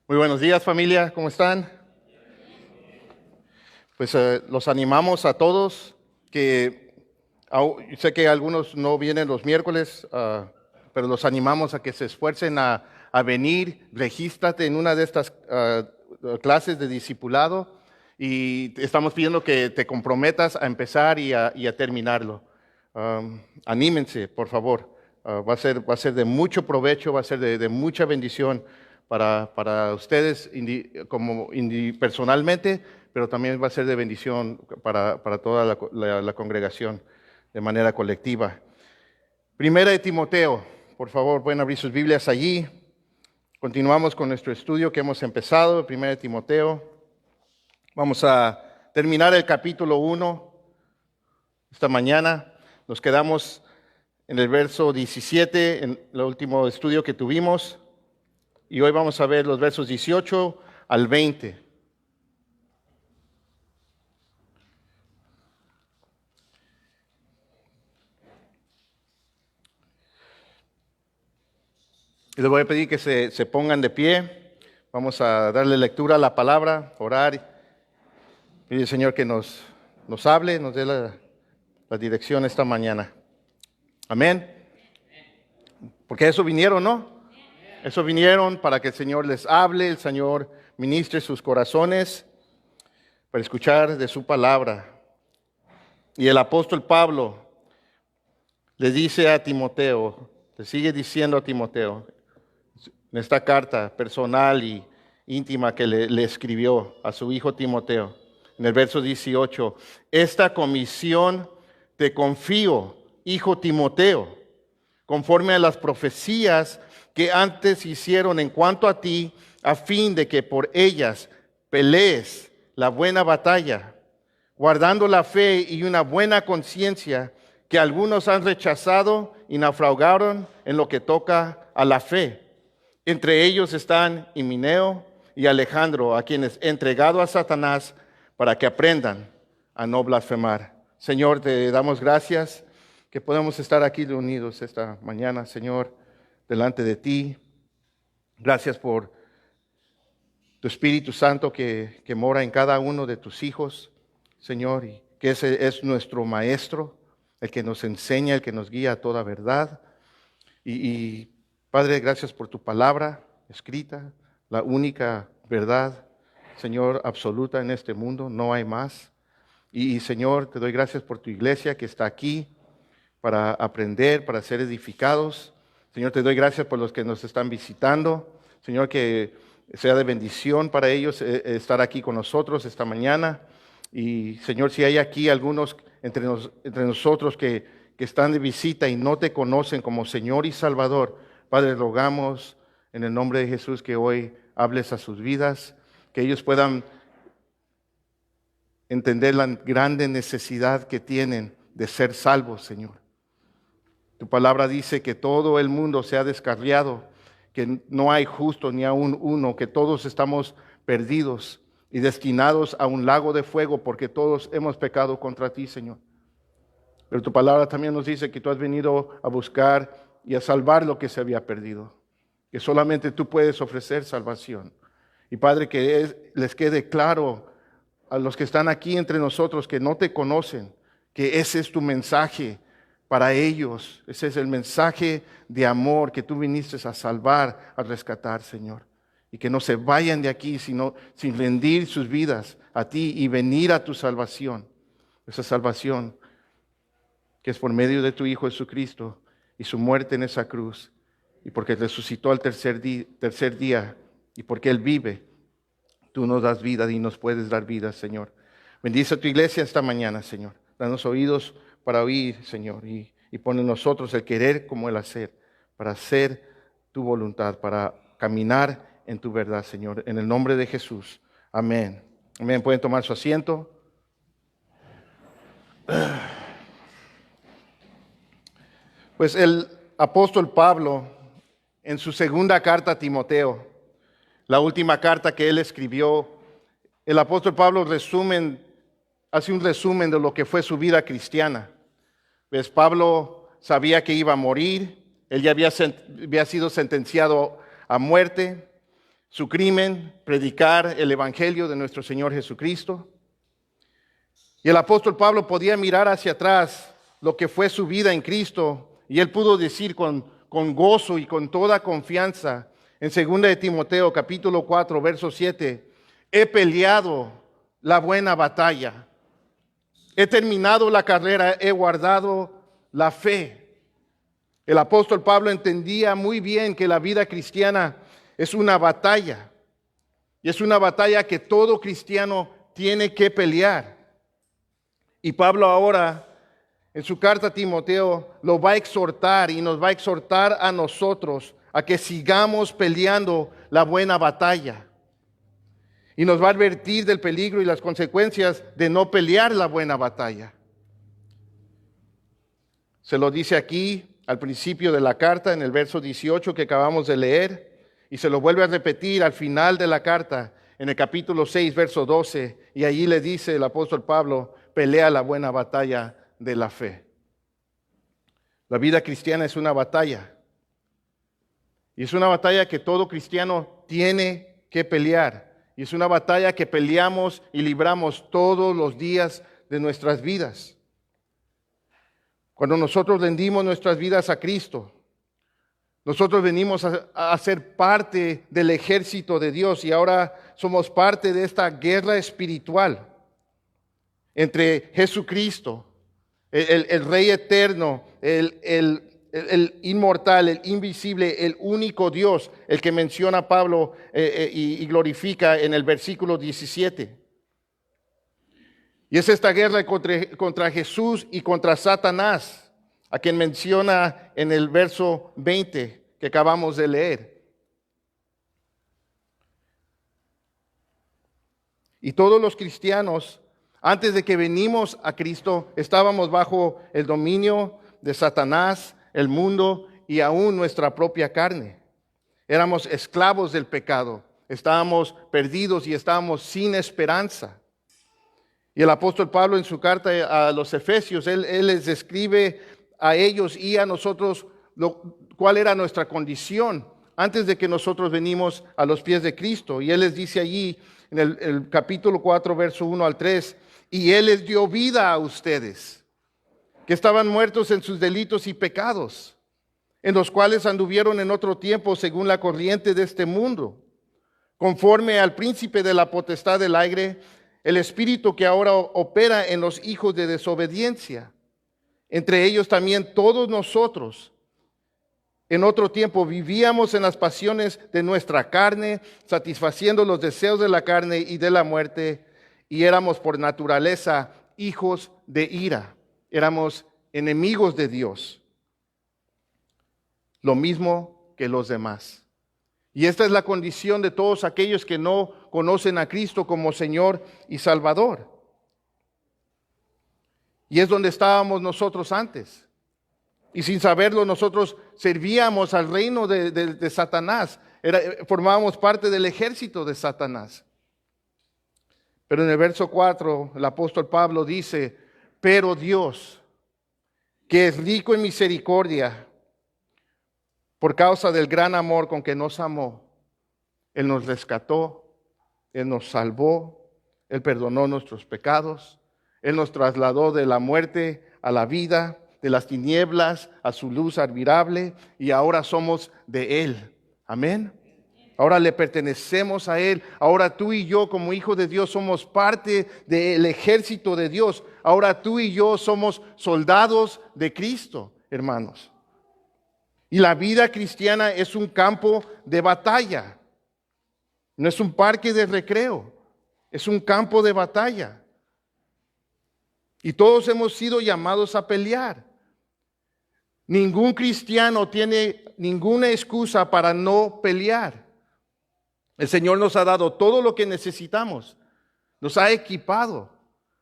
Muy buenos días, familia, ¿cómo están? Pues los animamos a todos sé que algunos no vienen los miércoles, pero los animamos a que se esfuercen a venir. Regístrate en una de estas clases de discipulado y te estamos pidiendo que te comprometas a empezar y a terminarlo. Anímense, por favor. Va a ser de mucho provecho, va a ser de mucha bendición para ustedes personalmente, pero también va a ser de bendición para toda la congregación de manera colectiva. Primera de Timoteo, por favor, pueden abrir sus Biblias allí. Continuamos con nuestro estudio que hemos empezado, Primera de Timoteo. Vamos a terminar el capítulo 1 esta mañana. Nos quedamos en el verso 17, en el último estudio que tuvimos. Y hoy vamos a ver los versos 18 al 20. Y les voy a pedir que se pongan de pie. Vamos a darle lectura a la palabra, orar. Pide al Señor que nos hable, nos dé la dirección esta mañana. Amén. Porque eso vinieron, ¿no? Eso vinieron para que el Señor les hable, el Señor ministre sus corazones para escuchar de su palabra. Y el apóstol Pablo le dice a Timoteo, le sigue diciendo a Timoteo, en esta carta personal y íntima que le escribió a su hijo Timoteo, en el verso 18, esta comisión te confío, hijo Timoteo, conforme a las profecías que antes hicieron en cuanto a ti, a fin de que por ellas pelees la buena batalla, guardando la fe y una buena conciencia, que algunos han rechazado y naufragaron en lo que toca a la fe. Entre ellos están Himeneo y Alejandro, a quienes he entregado a Satanás para que aprendan a no blasfemar. Señor, te damos gracias que podemos estar aquí reunidos esta mañana, Señor, delante de ti. Gracias por tu Espíritu Santo que mora en cada uno de tus hijos, Señor, y que ese es nuestro Maestro, el que nos enseña, el que nos guía a toda verdad. Y Padre, gracias por tu palabra escrita, la única verdad, Señor, absoluta en este mundo, no hay más. Y Señor, te doy gracias por tu iglesia que está aquí para aprender, para ser edificados. Señor, te doy gracias por los que nos están visitando. Señor, que sea de bendición para ellos estar aquí con nosotros esta mañana. Y Señor, si hay aquí algunos entre nosotros que están de visita y no te conocen como Señor y Salvador, Padre, rogamos en el nombre de Jesús que hoy hables a sus vidas, que ellos puedan entender la grande necesidad que tienen de ser salvos, Señor. Tu palabra dice que todo el mundo se ha descarriado, que no hay justo ni aún uno, que todos estamos perdidos y destinados a un lago de fuego porque todos hemos pecado contra ti, Señor. Pero tu palabra también nos dice que tú has venido a buscar y a salvar lo que se había perdido, que solamente tú puedes ofrecer salvación. Y Padre, que les quede claro a los que están aquí entre nosotros que no te conocen, que ese es tu mensaje para ellos. Ese es el mensaje de amor que tú viniste a salvar, a rescatar, Señor. Y que no se vayan de aquí sin rendir sus vidas a ti y venir a tu salvación. Esa salvación que es por medio de tu Hijo Jesucristo y su muerte en esa cruz. Y porque resucitó al tercer día y porque Él vive, tú nos das vida y nos puedes dar vida, Señor. Bendice a tu iglesia esta mañana, Señor. Danos oídos para oír, Señor, y pon en nosotros el querer como el hacer, para hacer tu voluntad, para caminar en tu verdad, Señor. En el nombre de Jesús. Amén. Amén. ¿Pueden tomar su asiento? Pues el apóstol Pablo, en su segunda carta a Timoteo, la última carta que él escribió, el apóstol Pablo hace un resumen de lo que fue su vida cristiana. ¿Ves? Pablo sabía que iba a morir, él ya había sido sentenciado a muerte, su crimen, predicar el evangelio de nuestro Señor Jesucristo. Y el apóstol Pablo podía mirar hacia atrás lo que fue su vida en Cristo, y él pudo decir con gozo y con toda confianza en 2 de Timoteo capítulo 4 verso 7, he peleado la buena batalla, he terminado la carrera, he guardado la fe. El apóstol Pablo entendía muy bien que la vida cristiana es una batalla, y es una batalla que todo cristiano tiene que pelear. Y Pablo ahora, en su carta a Timoteo, lo va a exhortar y nos va a exhortar a nosotros a que sigamos peleando la buena batalla. Y nos va a advertir del peligro y las consecuencias de no pelear la buena batalla. Se lo dice aquí al principio de la carta, en el verso 18 que acabamos de leer, y se lo vuelve a repetir al final de la carta, en el capítulo 6, verso 12, y allí le dice el apóstol Pablo, pelea la buena batalla de la fe. La vida cristiana es una batalla, y es una batalla que todo cristiano tiene que pelear. Y es una batalla que peleamos y libramos todos los días de nuestras vidas. Cuando nosotros rendimos nuestras vidas a Cristo, nosotros venimos a ser parte del ejército de Dios, y ahora somos parte de esta guerra espiritual entre Jesucristo, el Rey eterno, el inmortal, el invisible, el único Dios, el que menciona Pablo y glorifica en el versículo 17. Y es esta guerra contra Jesús y contra Satanás, a quien menciona en el verso 20 que acabamos de leer. Y todos los cristianos, antes de que venimos a Cristo, estábamos bajo el dominio de Satanás, el mundo y aún nuestra propia carne. Éramos esclavos del pecado, estábamos perdidos y estábamos sin esperanza. Y el apóstol Pablo en su carta a los Efesios, él les describe a ellos y a nosotros cuál era nuestra condición antes de que nosotros venimos a los pies de Cristo. Y él les dice allí en el capítulo 4, verso 1 al 3, y él les dio vida a ustedes, que estaban muertos en sus delitos y pecados, en los cuales anduvieron en otro tiempo según la corriente de este mundo, conforme al príncipe de la potestad del aire, el espíritu que ahora opera en los hijos de desobediencia. Entre ellos también todos nosotros, en otro tiempo, vivíamos en las pasiones de nuestra carne, satisfaciendo los deseos de la carne y de la muerte, y éramos por naturaleza hijos de ira. Éramos enemigos de Dios, lo mismo que los demás. Y esta es la condición de todos aquellos que no conocen a Cristo como Señor y Salvador. Y es donde estábamos nosotros antes. Y sin saberlo, nosotros servíamos al reino de Satanás. Formábamos parte del ejército de Satanás. Pero en el verso 4, el apóstol Pablo dice, pero Dios, que es rico en misericordia, por causa del gran amor con que nos amó, Él nos rescató, Él nos salvó, Él perdonó nuestros pecados, Él nos trasladó de la muerte a la vida, de las tinieblas a su luz admirable, y ahora somos de Él. Amén. Ahora le pertenecemos a Él. Ahora tú y yo como hijos de Dios somos parte del ejército de Dios. Ahora tú y yo somos soldados de Cristo, hermanos. Y la vida cristiana es un campo de batalla. No es un parque de recreo. Es un campo de batalla. Y todos hemos sido llamados a pelear. Ningún cristiano tiene ninguna excusa para no pelear. El Señor nos ha dado todo lo que necesitamos. Nos ha equipado.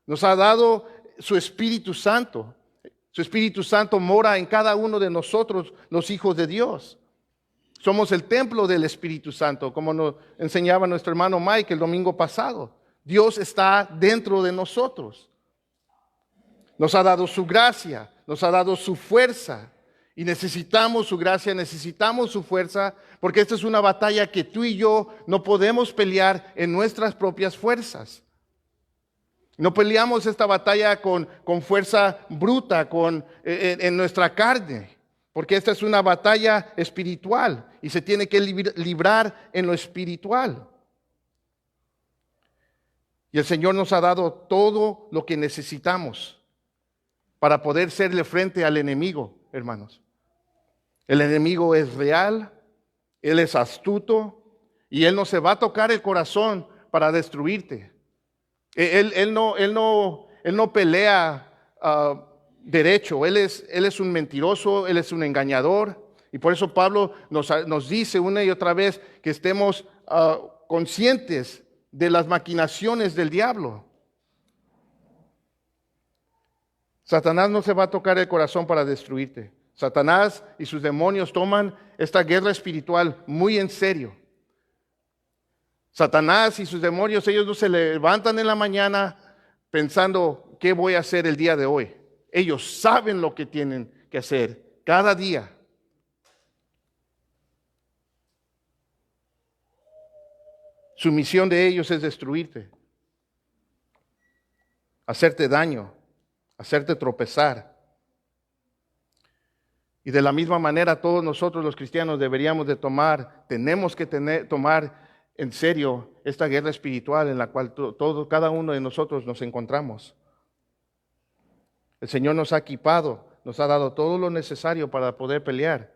Nos ha dado su Espíritu Santo. Su Espíritu Santo mora en cada uno de nosotros, los hijos de Dios. Somos el templo del Espíritu Santo, como nos enseñaba nuestro hermano Mike el domingo pasado. Dios está dentro de nosotros. Nos ha dado su gracia, nos ha dado su fuerza. Y necesitamos su gracia, necesitamos su fuerza, porque esta es una batalla que tú y yo no podemos pelear en nuestras propias fuerzas. No peleamos esta batalla con fuerza bruta, en nuestra carne, porque esta es una batalla espiritual y se tiene que librar en lo espiritual. Y el Señor nos ha dado todo lo que necesitamos para poder hacerle frente al enemigo, hermanos. El enemigo es real, él es astuto y él no se va a tocar el corazón para destruirte. Él no pelea derecho, él es un mentiroso, él es un engañador. Y por eso Pablo nos dice una y otra vez que estemos conscientes de las maquinaciones del diablo. Satanás no se va a tocar el corazón para destruirte. Satanás y sus demonios toman esta guerra espiritual muy en serio. Satanás y sus demonios, ellos no se levantan en la mañana pensando, ¿qué voy a hacer el día de hoy? Ellos saben lo que tienen que hacer cada día. Su misión de ellos es destruirte, hacerte daño, hacerte tropezar. Y de la misma manera todos nosotros los cristianos tenemos que tomar en serio esta guerra espiritual en la cual cada uno de nosotros nos encontramos. El Señor nos ha equipado, nos ha dado todo lo necesario para poder pelear.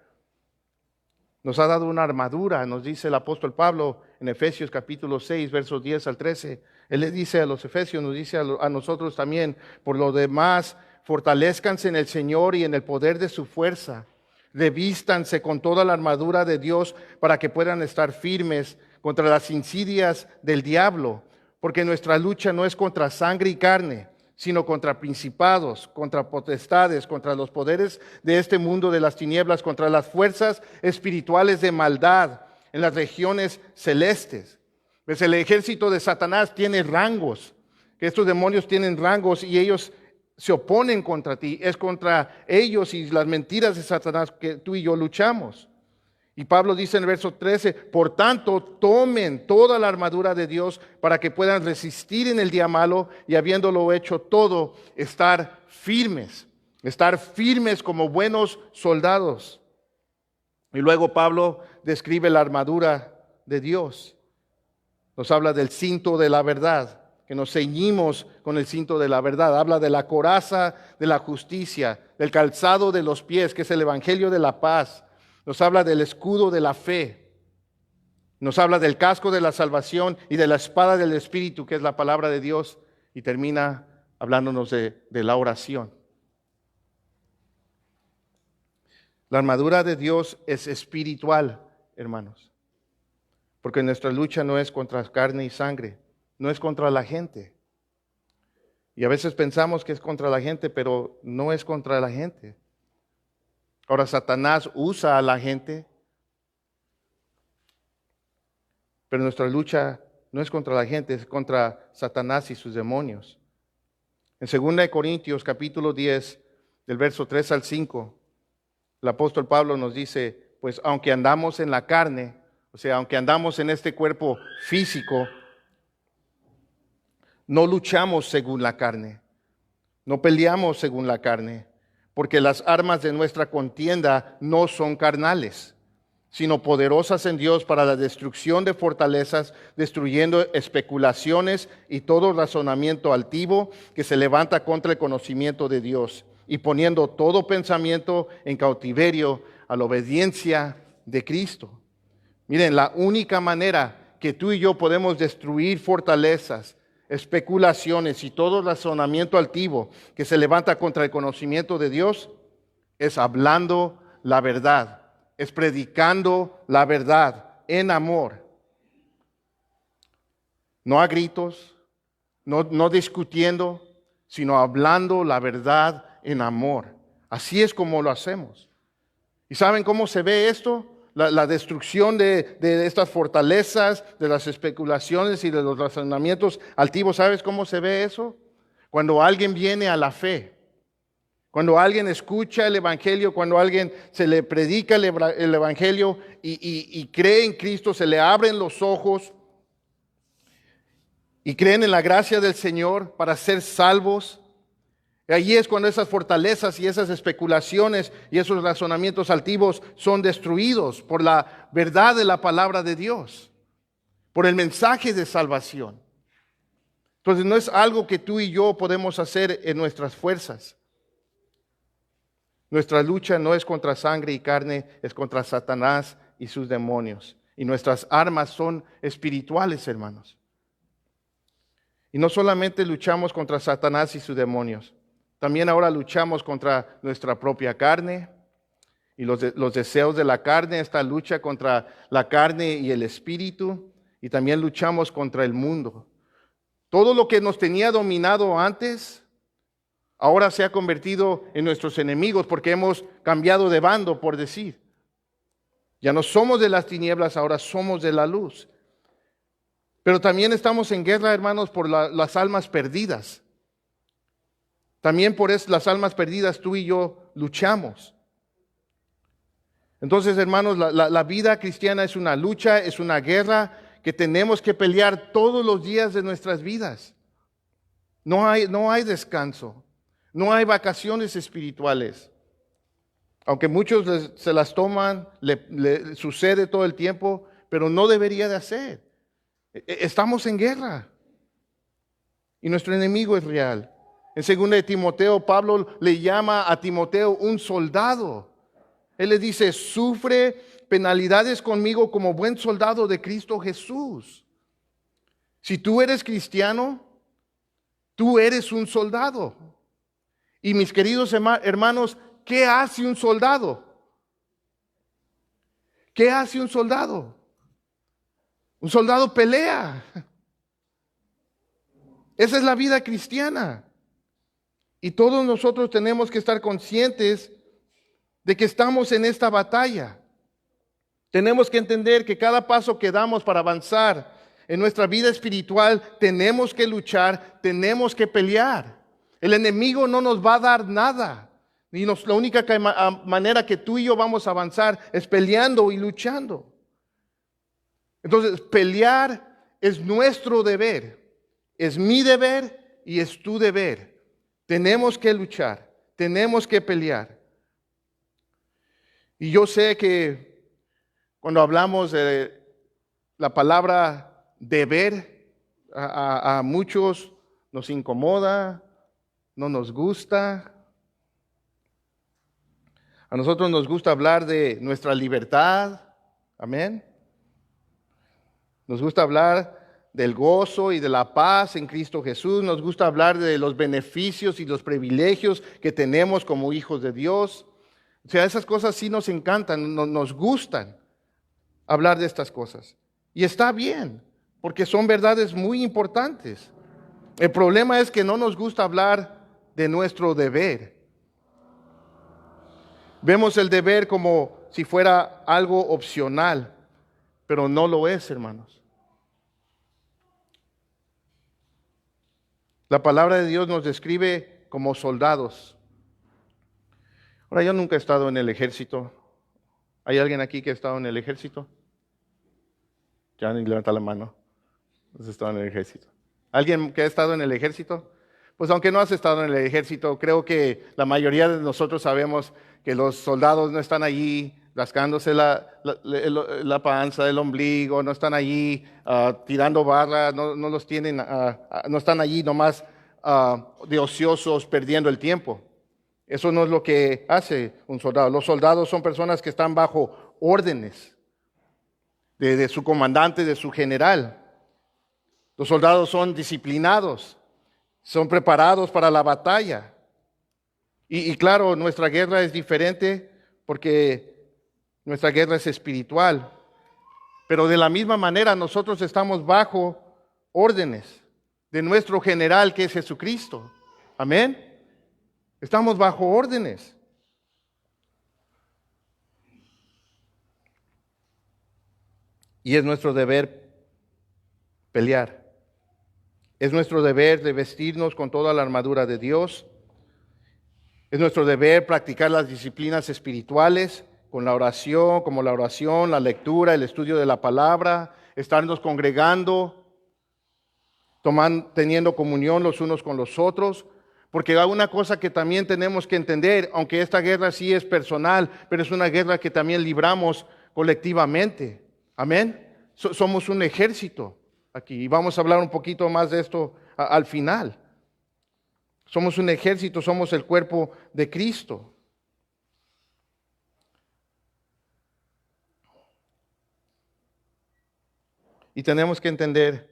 Nos ha dado una armadura, nos dice el apóstol Pablo en Efesios capítulo 6, versos 10 al 13. Él le dice a los efesios, nos dice a nosotros también, por lo demás, fortalezcanse en el Señor y en el poder de su fuerza. Revístanse con toda la armadura de Dios para que puedan estar firmes contra las insidias del diablo, porque nuestra lucha no es contra sangre y carne, sino contra principados, contra potestades, contra los poderes de este mundo de las tinieblas, contra las fuerzas espirituales de maldad en las regiones celestes. Pues el ejército de Satanás tiene rangos, que estos demonios tienen rangos y ellos se oponen contra ti. Es contra ellos y las mentiras de Satanás que tú y yo luchamos. Y Pablo dice en el verso 13, por tanto, tomen toda la armadura de Dios para que puedan resistir en el día malo y habiéndolo hecho todo, estar firmes como buenos soldados. Y luego Pablo describe la armadura de Dios. Nos habla del cinto de la verdad, que nos ceñimos con el cinto de la verdad. Habla de la coraza de la justicia, del calzado de los pies, que es el evangelio de la paz. Nos habla del escudo de la fe. Nos habla del casco de la salvación y de la espada del Espíritu, que es la palabra de Dios. Y termina hablándonos de la oración. La armadura de Dios es espiritual, hermanos. Porque nuestra lucha no es contra carne y sangre, no es contra la gente. Y a veces pensamos que es contra la gente, pero no es contra la gente. Ahora Satanás usa a la gente, pero nuestra lucha no es contra la gente, es contra Satanás y sus demonios. En 2 Corintios capítulo 10, del verso 3 al 5, el apóstol Pablo nos dice, pues aunque andamos en la carne, o sea, aunque andamos en este cuerpo físico, no luchamos según la carne, no peleamos según la carne, porque las armas de nuestra contienda no son carnales, sino poderosas en Dios para la destrucción de fortalezas, destruyendo especulaciones y todo razonamiento altivo que se levanta contra el conocimiento de Dios, y poniendo todo pensamiento en cautiverio a la obediencia de Cristo. Miren, la única manera que tú y yo podemos destruir fortalezas, especulaciones y todo razonamiento altivo que se levanta contra el conocimiento de Dios es hablando la verdad, es predicando la verdad en amor. No a gritos, no discutiendo, sino hablando la verdad en amor. Así es como lo hacemos. ¿Y saben cómo se ve esto? La destrucción de estas fortalezas, de las especulaciones y de los razonamientos altivos. ¿Sabes cómo se ve eso? Cuando alguien viene a la fe. Cuando alguien escucha el Evangelio, cuando a alguien se le predica el Evangelio y cree en Cristo, se le abren los ojos y creen en la gracia del Señor para ser salvos. Y allí es cuando esas fortalezas y esas especulaciones y esos razonamientos altivos son destruidos por la verdad de la palabra de Dios, por el mensaje de salvación. Entonces no es algo que tú y yo podemos hacer en nuestras fuerzas. Nuestra lucha no es contra sangre y carne, es contra Satanás y sus demonios. Y nuestras armas son espirituales, hermanos. Y no solamente luchamos contra Satanás y sus demonios, también ahora luchamos contra nuestra propia carne y los deseos de la carne, esta lucha contra la carne y el espíritu, y también luchamos contra el mundo. Todo lo que nos tenía dominado antes, ahora se ha convertido en nuestros enemigos porque hemos cambiado de bando, por decir. Ya no somos de las tinieblas, ahora somos de la luz. Pero también estamos en guerra, hermanos, por las almas perdidas. También por las almas perdidas tú y yo luchamos. Entonces, hermanos, la vida cristiana es una lucha, es una guerra que tenemos que pelear todos los días de nuestras vidas. No hay descanso. No hay vacaciones espirituales. Aunque muchos se las toman, le sucede todo el tiempo, pero no debería de hacer. Estamos en guerra. Y nuestro enemigo es real. En 2 de Timoteo, Pablo le llama a Timoteo un soldado. Él le dice, sufre penalidades conmigo como buen soldado de Cristo Jesús. Si tú eres cristiano, tú eres un soldado. Y mis queridos hermanos, ¿qué hace un soldado? ¿Qué hace un soldado? Un soldado pelea. Esa es la vida cristiana. Y todos nosotros tenemos que estar conscientes de que estamos en esta batalla. Tenemos que entender que cada paso que damos para avanzar en nuestra vida espiritual, tenemos que luchar, tenemos que pelear. El enemigo no nos va a dar nada. Y la única manera que tú y yo vamos a avanzar es peleando y luchando. Entonces, pelear es nuestro deber. Es mi deber y es tu deber. Tenemos que luchar, tenemos que pelear. Y yo sé que cuando hablamos de la palabra deber, a muchos nos incomoda, no nos gusta. A nosotros nos gusta hablar de nuestra libertad, amén. Nos gusta hablar del gozo y de la paz en Cristo Jesús. Nos gusta hablar de los beneficios y los privilegios que tenemos como hijos de Dios. O sea, esas cosas sí nos encantan, nos gustan hablar de estas cosas. Y está bien, porque son verdades muy importantes. El problema es que no nos gusta hablar de nuestro deber. Vemos el deber como si fuera algo opcional, pero no lo es, hermanos. La palabra de Dios nos describe como soldados. Ahora, yo nunca he estado en el ejército. ¿Hay alguien aquí que ha estado en el ejército? Ya ni levanta la mano. ¿Has estado en el ejército? ¿Alguien que ha estado en el ejército? Pues aunque no has estado en el ejército, creo que la mayoría de nosotros sabemos que los soldados no están allí rascándose la panza, el ombligo, no están allí tirando barras, no los tienen, no están allí nomás de ociosos perdiendo el tiempo. Eso no es lo que hace un soldado. Los soldados son personas que están bajo órdenes de su comandante, de su general. Los soldados son disciplinados, son preparados para la batalla. Y claro, nuestra guerra es diferente porque nuestra guerra es espiritual. Pero de la misma manera nosotros estamos bajo órdenes de nuestro general que es Jesucristo. Amén. Estamos bajo órdenes. Y es nuestro deber pelear. Es nuestro deber de vestirnos con toda la armadura de Dios Es nuestro deber practicar las disciplinas espirituales con la oración, como la oración, la lectura, el estudio de la palabra, estarnos congregando, teniendo comunión los unos con los otros, porque hay una cosa que también tenemos que entender, aunque esta guerra sí es personal, pero es una guerra que también libramos colectivamente. Amén. Somos un ejército aquí y vamos a hablar un poquito más de esto al final. Somos un ejército, somos el cuerpo de Cristo. Y tenemos que entender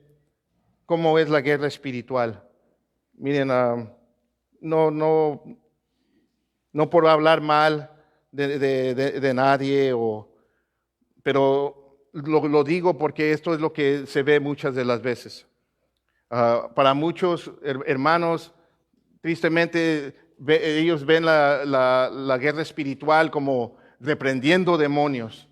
cómo es la guerra espiritual. Miren, no por hablar mal de nadie, pero lo digo porque esto es lo que se ve muchas de las veces. Para muchos hermanos, tristemente, ellos ven la guerra espiritual como reprendiendo demonios.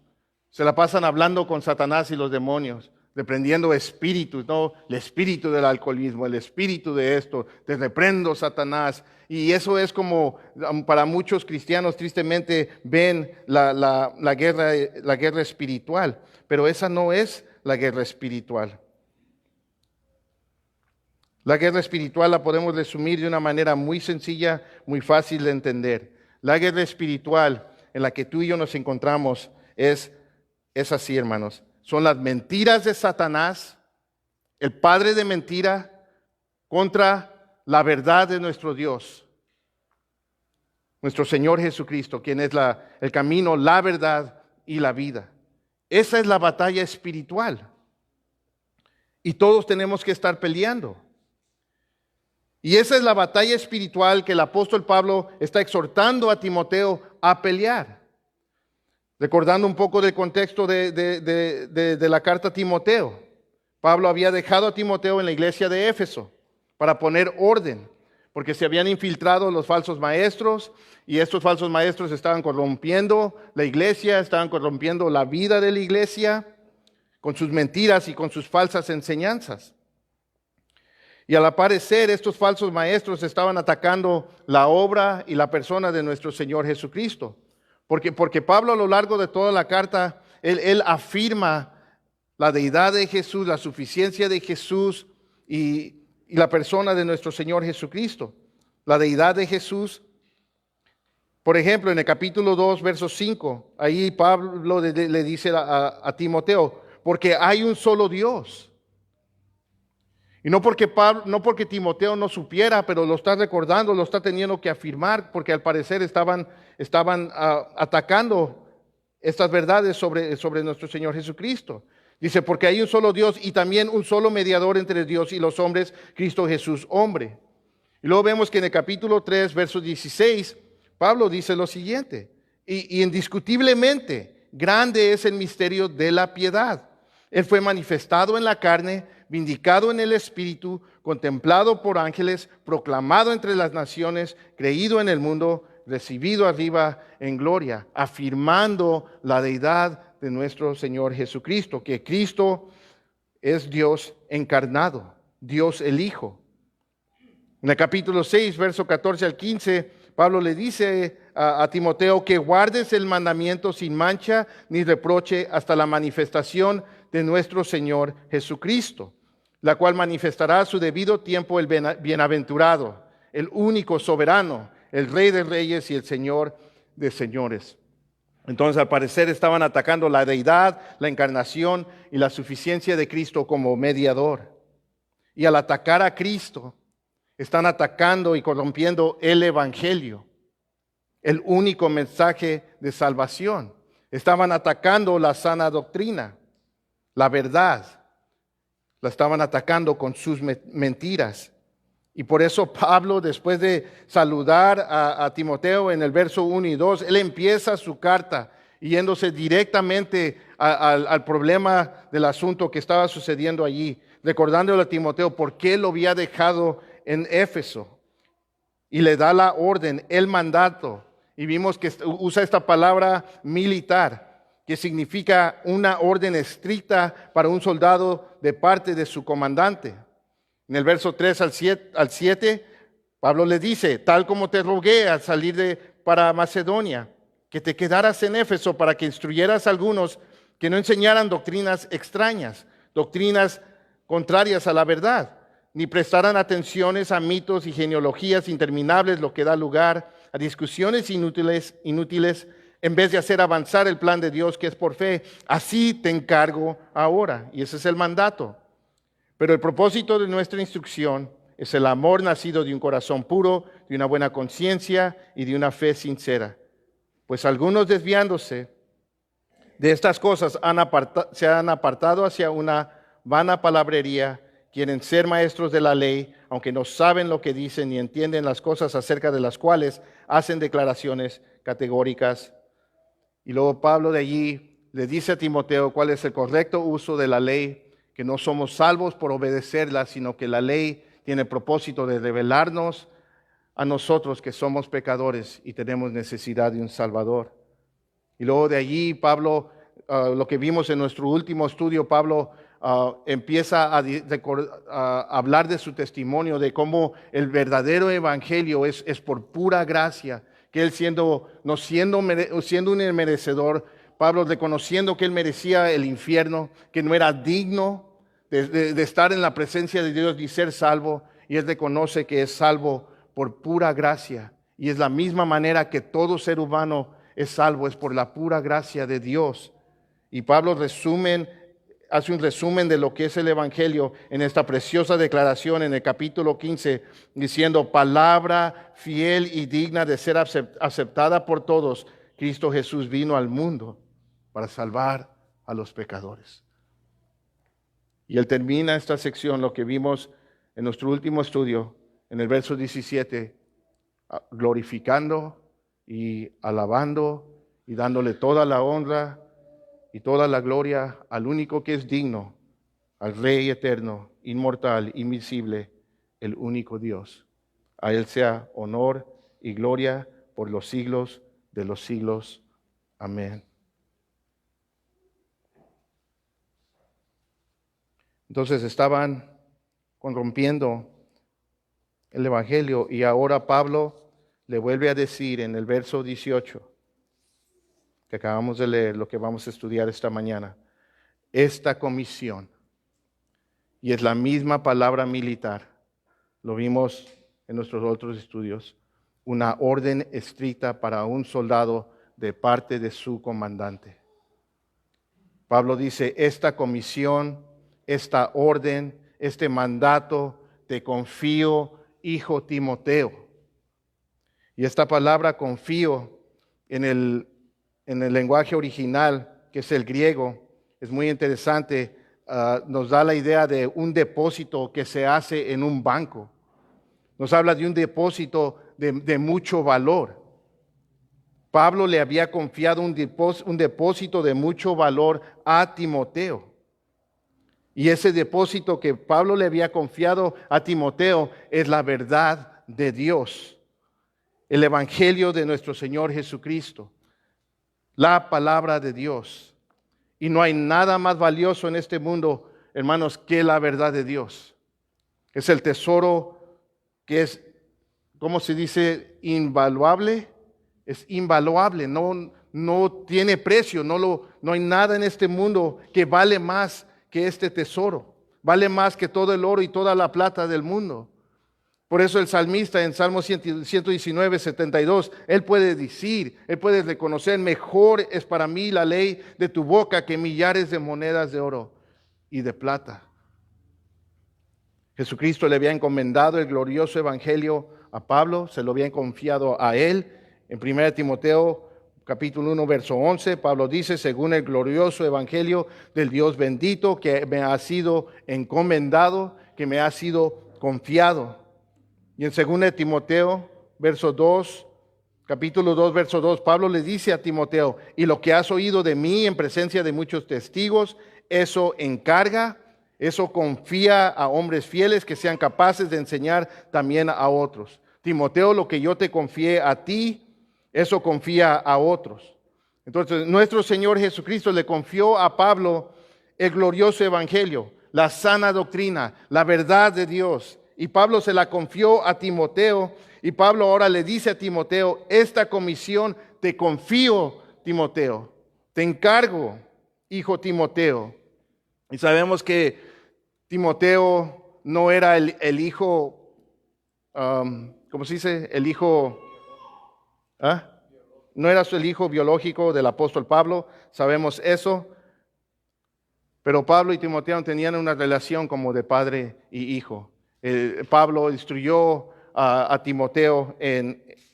Se la pasan hablando con Satanás y los demonios, reprendiendo espíritus, ¿no? El espíritu del alcoholismo, el espíritu de esto, te reprendo, Satanás. Y eso es como para muchos cristianos, tristemente, ven la guerra espiritual. Pero esa no es la guerra espiritual. La guerra espiritual la podemos resumir de una manera muy sencilla, muy fácil de entender. La guerra espiritual en la que tú y yo nos encontramos es así, hermanos. Son las mentiras de Satanás, el padre de mentira, contra la verdad de nuestro Dios, nuestro Señor Jesucristo, quien es el camino, la verdad y la vida. Esa es la batalla espiritual. Y todos tenemos que estar peleando. Y esa es la batalla espiritual que el apóstol Pablo está exhortando a Timoteo a pelear. Recordando un poco del contexto de la carta a Timoteo. Pablo había dejado a Timoteo en la iglesia de Éfeso para poner orden, porque se habían infiltrado los falsos maestros y estos falsos maestros estaban corrompiendo la iglesia, estaban corrompiendo la vida de la iglesia con sus mentiras y con sus falsas enseñanzas. Y al parecer estos falsos maestros estaban atacando la obra y la persona de nuestro Señor Jesucristo. Porque Pablo a lo largo de toda la carta, él afirma la deidad de Jesús, la suficiencia de Jesús y la persona de nuestro Señor Jesucristo. La deidad de Jesús. Por ejemplo, en el capítulo 2, verso 5, ahí Pablo le dice a Timoteo, porque hay un solo Dios. Y no porque Timoteo no supiera, pero lo está recordando, lo está teniendo que afirmar, porque al parecer estaban atacando estas verdades sobre nuestro Señor Jesucristo. Dice, porque hay un solo Dios y también un solo mediador entre Dios y los hombres, Cristo Jesús, hombre. Y luego vemos que en el capítulo 3, verso 16, Pablo dice lo siguiente, y indiscutiblemente grande es el misterio de la piedad. Él fue manifestado en la carne, vindicado en el Espíritu, contemplado por ángeles, proclamado entre las naciones, creído en el mundo, recibido arriba en gloria, afirmando la deidad de nuestro Señor Jesucristo, que Cristo es Dios encarnado, Dios el Hijo. En el capítulo 6, verso 14 al 15, Pablo le dice a Timoteo que guardes el mandamiento sin mancha ni reproche hasta la manifestación de nuestro Señor Jesucristo, la cual manifestará a su debido tiempo el bienaventurado, el único soberano, el Rey de reyes y el Señor de señores. Entonces, al parecer, estaban atacando la deidad, la encarnación y la suficiencia de Cristo como mediador. Y al atacar a Cristo, están atacando y corrompiendo el Evangelio, el único mensaje de salvación. Estaban atacando la sana doctrina, la verdad. La estaban atacando con sus mentiras. Y por eso Pablo, después de saludar a Timoteo en el verso 1 y 2, él empieza su carta yéndose directamente al problema del asunto que estaba sucediendo allí, recordándole a Timoteo por qué lo había dejado en Éfeso. Y le da la orden, el mandato. Y vimos que usa esta palabra militar, que significa una orden estricta para un soldado de parte de su comandante. En el verso 3 al 7, Pablo le dice, tal como te rogué al salir para Macedonia, que te quedaras en Éfeso para que instruyeras a algunos que no enseñaran doctrinas extrañas, doctrinas contrarias a la verdad, ni prestaran atenciones a mitos y genealogías interminables, lo que da lugar a discusiones inútiles, en vez de hacer avanzar el plan de Dios que es por fe. Así te encargo ahora, y ese es el mandato. Pero el propósito de nuestra instrucción es el amor nacido de un corazón puro, de una buena conciencia y de una fe sincera. Pues algunos, desviándose de estas cosas, se han apartado hacia una vana palabrería, quieren ser maestros de la ley, aunque no saben lo que dicen ni entienden las cosas acerca de las cuales hacen declaraciones categóricas. Y luego Pablo de allí le dice a Timoteo cuál es el correcto uso de la ley, que no somos salvos por obedecerla, sino que la ley tiene el propósito de revelarnos a nosotros que somos pecadores y tenemos necesidad de un Salvador. Y luego de allí Pablo, lo que vimos en nuestro último estudio, Pablo empieza a hablar de su testimonio, de cómo el verdadero evangelio es por pura gracia, que él siendo un merecedor, Pablo reconociendo que él merecía el infierno, que no era digno de estar en la presencia de Dios y ser salvo, y él reconoce que es salvo por pura gracia, y es la misma manera que todo ser humano es salvo, es por la pura gracia de Dios. Y Pablo hace un resumen de lo que es el evangelio en esta preciosa declaración en el capítulo 15, diciendo: palabra fiel y digna de ser aceptada por todos, Cristo Jesús vino al mundo para salvar a los pecadores. Y él termina esta sección, lo que vimos en nuestro último estudio, en el verso 17, glorificando y alabando y dándole toda la honra y toda la gloria al único que es digno, al Rey eterno, inmortal, invisible, el único Dios. A él sea honor y gloria por los siglos de los siglos. Amén. Entonces estaban corrompiendo el evangelio, y ahora Pablo le vuelve a decir en el verso 18, que acabamos de leer, lo que vamos a estudiar esta mañana, esta comisión, y es la misma palabra militar, lo vimos en nuestros otros estudios, una orden estricta para un soldado de parte de su comandante. Pablo dice: esta comisión, esta orden, este mandato, te confío, hijo Timoteo. Y esta palabra confío en el lenguaje original, que es el griego, es muy interesante. Nos da la idea de un depósito que se hace en un banco. Nos habla de un depósito de mucho valor. Pablo le había confiado un depósito de mucho valor a Timoteo. Y ese depósito que Pablo le había confiado a Timoteo es la verdad de Dios, el evangelio de nuestro Señor Jesucristo, la palabra de Dios. Y no hay nada más valioso en este mundo, hermanos, que la verdad de Dios. Es el tesoro que es, ¿cómo se dice? Invaluable. Es invaluable, no tiene precio, no hay nada en este mundo que vale más que este tesoro. Vale más que todo el oro y toda la plata del mundo. Por eso el salmista en Salmo 119, 72, él puede decir, él puede reconocer: mejor es para mí la ley de tu boca que millares de monedas de oro y de plata. Jesucristo le había encomendado el glorioso evangelio a Pablo, se lo había confiado a él. En 1 Timoteo capítulo 1, verso 11, Pablo dice: según el glorioso evangelio del Dios bendito que me ha sido encomendado, que me ha sido confiado. Y en 2 Timoteo, capítulo 2, verso 2, Pablo le dice a Timoteo: y lo que has oído de mí en presencia de muchos testigos, eso encarga, eso confía a hombres fieles que sean capaces de enseñar también a otros. Timoteo, lo que yo te confié a ti, eso confía a otros. Entonces, nuestro Señor Jesucristo le confió a Pablo el glorioso evangelio, la sana doctrina, la verdad de Dios, y Pablo se la confió a Timoteo, y Pablo ahora le dice a Timoteo, esta comisión te confío, Timoteo, te encargo, hijo Timoteo. Y sabemos que Timoteo no era el hijo, ¿cómo se dice? El hijo, no era el hijo biológico del apóstol Pablo, sabemos eso. Pero Pablo y Timoteo tenían una relación como de padre y hijo. Pablo instruyó a Timoteo,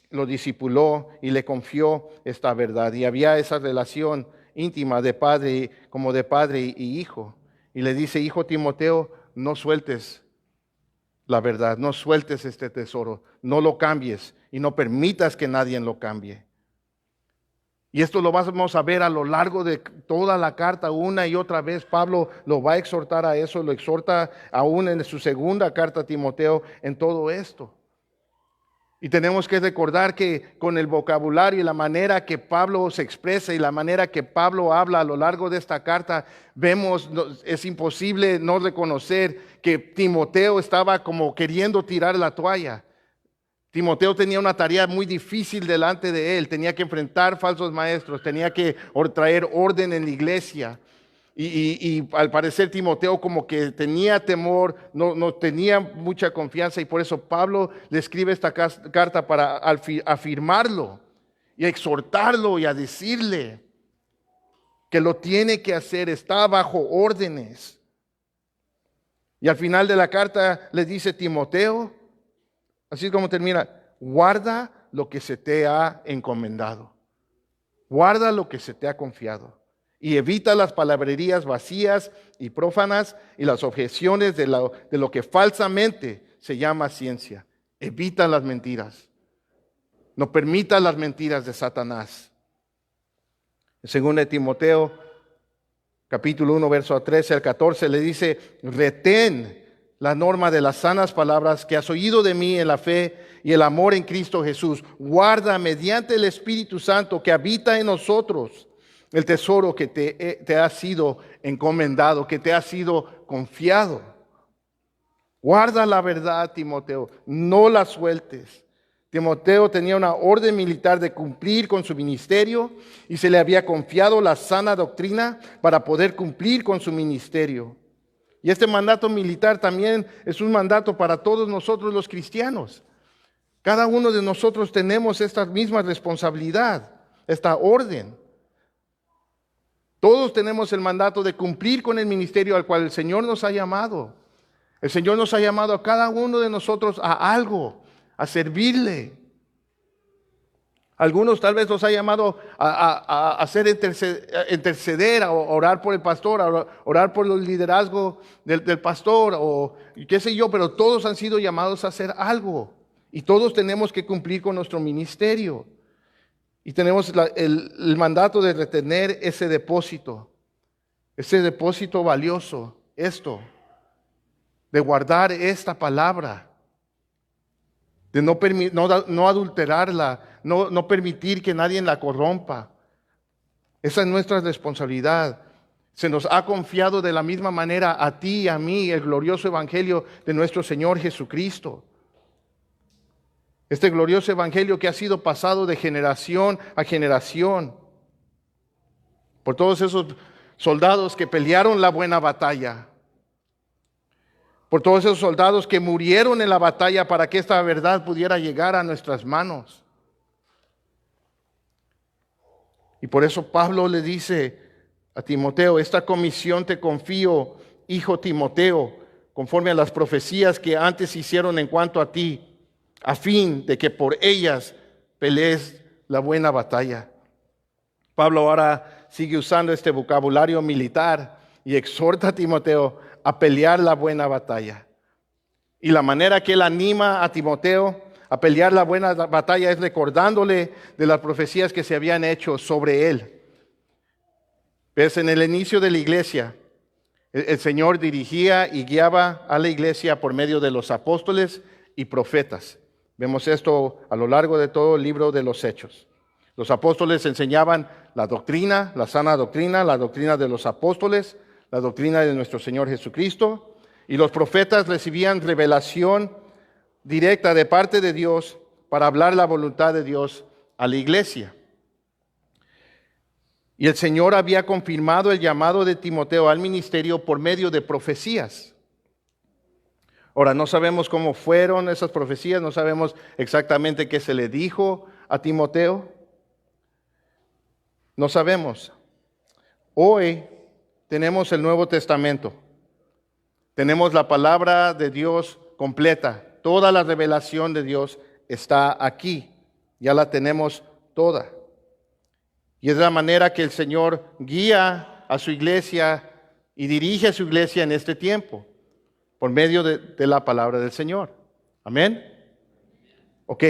lo discipuló y le confió esta verdad. Y había esa relación íntima de padre, como de padre y hijo. Y le dice, hijo Timoteo, no sueltes la verdad, no sueltes este tesoro, no lo cambies y no permitas que nadie lo cambie. Y esto lo vamos a ver a lo largo de toda la carta, una y otra vez. Pablo lo va a exhortar a eso, lo exhorta aún en su segunda carta a Timoteo en todo esto. Y tenemos que recordar que con el vocabulario y la manera que Pablo se expresa y la manera que Pablo habla a lo largo de esta carta, vemos, es imposible no reconocer que Timoteo estaba como queriendo tirar la toalla. Timoteo tenía una tarea muy difícil delante de él, tenía que enfrentar falsos maestros, tenía que traer orden en la iglesia. Y al parecer Timoteo como que tenía temor, no tenía mucha confianza, y por eso Pablo le escribe esta carta para afirmarlo y a exhortarlo y a decirle que lo tiene que hacer, está bajo órdenes. Y al final de la carta le dice Timoteo, así es como termina, guarda lo que se te ha encomendado, guarda lo que se te ha confiado. Y evita las palabrerías vacías y prófanas y las objeciones de lo que falsamente se llama ciencia. Evita las mentiras. No permita las mentiras de Satanás. Según de Timoteo, capítulo 1, verso 13 al 14, le dice, retén la norma de las sanas palabras que has oído de mí en la fe y el amor en Cristo Jesús. Guarda mediante el Espíritu Santo que habita en nosotros el tesoro que te ha sido encomendado, que te ha sido confiado. Guarda la verdad, Timoteo, no la sueltes. Timoteo tenía una orden militar de cumplir con su ministerio y se le había confiado la sana doctrina para poder cumplir con su ministerio. Y este mandato militar también es un mandato para todos nosotros los cristianos. Cada uno de nosotros tenemos esta misma responsabilidad, esta orden. Todos tenemos el mandato de cumplir con el ministerio al cual el Señor nos ha llamado. El Señor nos ha llamado a cada uno de nosotros a algo, a servirle. Algunos tal vez los ha llamado a hacer interceder, a orar por el pastor, a orar por el liderazgo del pastor, o qué sé yo, pero todos han sido llamados a hacer algo. Y todos tenemos que cumplir con nuestro ministerio. Y tenemos el mandato de retener ese depósito valioso, de guardar esta palabra, de no adulterarla, no permitir que nadie la corrompa. Esa es nuestra responsabilidad. Se nos ha confiado de la misma manera a ti y a mí el glorioso evangelio de nuestro Señor Jesucristo. Este glorioso evangelio que ha sido pasado de generación a generación por todos esos soldados que pelearon la buena batalla, por todos esos soldados que murieron en la batalla para que esta verdad pudiera llegar a nuestras manos. Y por eso Pablo le dice a Timoteo, esta comisión te confío, hijo Timoteo, conforme a las profecías que antes hicieron en cuanto a ti, a fin de que por ellas pelees la buena batalla. Pablo ahora sigue usando este vocabulario militar y exhorta a Timoteo a pelear la buena batalla. Y la manera que él anima a Timoteo a pelear la buena batalla es recordándole de las profecías que se habían hecho sobre él. Pues en el inicio de la iglesia, el Señor dirigía y guiaba a la iglesia por medio de los apóstoles y profetas. Vemos esto a lo largo de todo el libro de los Hechos. Los apóstoles enseñaban la doctrina, la sana doctrina, la doctrina de los apóstoles, la doctrina de nuestro Señor Jesucristo. Y los profetas recibían revelación directa de parte de Dios para hablar la voluntad de Dios a la iglesia. Y el Señor había confirmado el llamado de Timoteo al ministerio por medio de profecías. Ahora, no sabemos cómo fueron esas profecías, no sabemos exactamente qué se le dijo a Timoteo. No sabemos. Hoy tenemos el Nuevo Testamento. Tenemos la palabra de Dios completa. Toda la revelación de Dios está aquí. Ya la tenemos toda. Y es la manera que el Señor guía a su iglesia y dirige a su iglesia en este tiempo, por medio de la palabra del Señor. Amén. Ok,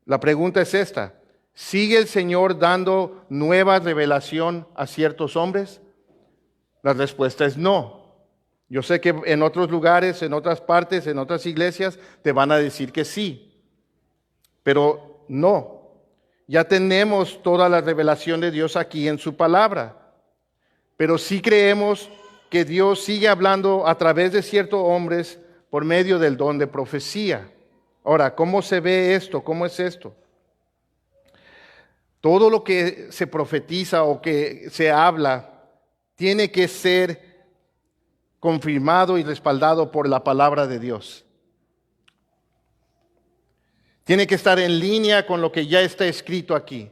la pregunta es esta. ¿Sigue el Señor dando nueva revelación a ciertos hombres? La respuesta es no. Yo sé que en otros lugares, en otras partes, en otras iglesias, te van a decir que sí. Pero no. Ya tenemos toda la revelación de Dios aquí en su palabra. Pero sí creemos que Dios sigue hablando a través de ciertos hombres por medio del don de profecía. Ahora, ¿cómo se ve esto? ¿Cómo es esto? Todo lo que se profetiza o que se habla tiene que ser confirmado y respaldado por la palabra de Dios. Tiene que estar en línea con lo que ya está escrito aquí.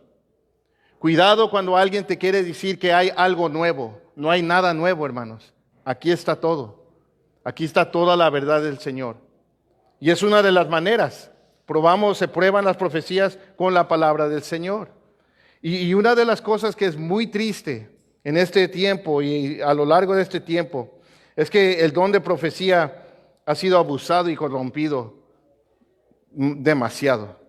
Cuidado cuando alguien te quiere decir que hay algo nuevo. No hay nada nuevo, hermanos. Aquí está todo. Aquí está toda la verdad del Señor. Y es una de las maneras. Se prueban las profecías con la palabra del Señor. Y una de las cosas que es muy triste en este tiempo y a lo largo de este tiempo es que el don de profecía ha sido abusado y corrompido demasiado.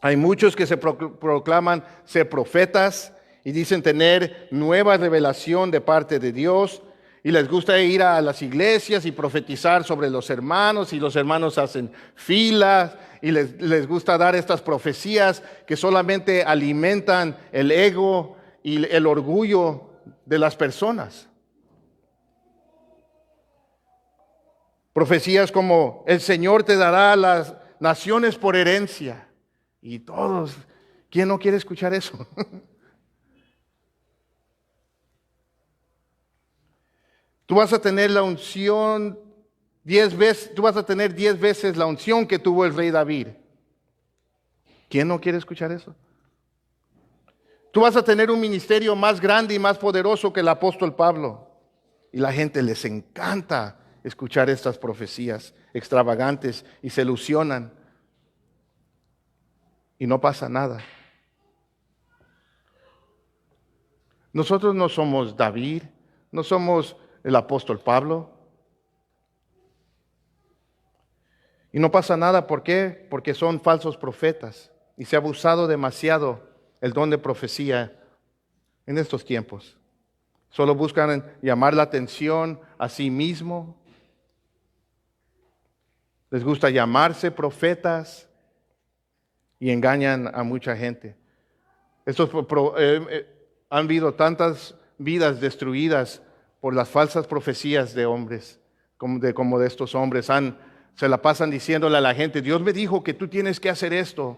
Hay muchos que se proclaman ser profetas y dicen tener nueva revelación de parte de Dios y les gusta ir a las iglesias y profetizar sobre los hermanos y los hermanos hacen filas y les gusta dar estas profecías que solamente alimentan el ego y el orgullo de las personas. Profecías como el Señor te dará las naciones por herencia. Y todos, ¿quién no quiere escuchar eso? Tú vas a tener la unción 10 veces, tú vas a tener 10 veces la unción que tuvo el rey David. ¿Quién no quiere escuchar eso? Tú vas a tener un ministerio más grande y más poderoso que el apóstol Pablo. Y la gente les encanta escuchar estas profecías extravagantes y se ilusionan. Y no pasa nada. Nosotros no somos David, no somos el apóstol Pablo. Y no pasa nada, ¿por qué? Porque son falsos profetas y se ha abusado demasiado el don de profecía en estos tiempos. Solo buscan llamar la atención a sí mismo. Les gusta llamarse profetas y engañan a mucha gente. Han habido tantas vidas destruidas por las falsas profecías de hombres, como de estos hombres. Se la pasan diciéndole a la gente, Dios me dijo que tú tienes que hacer esto.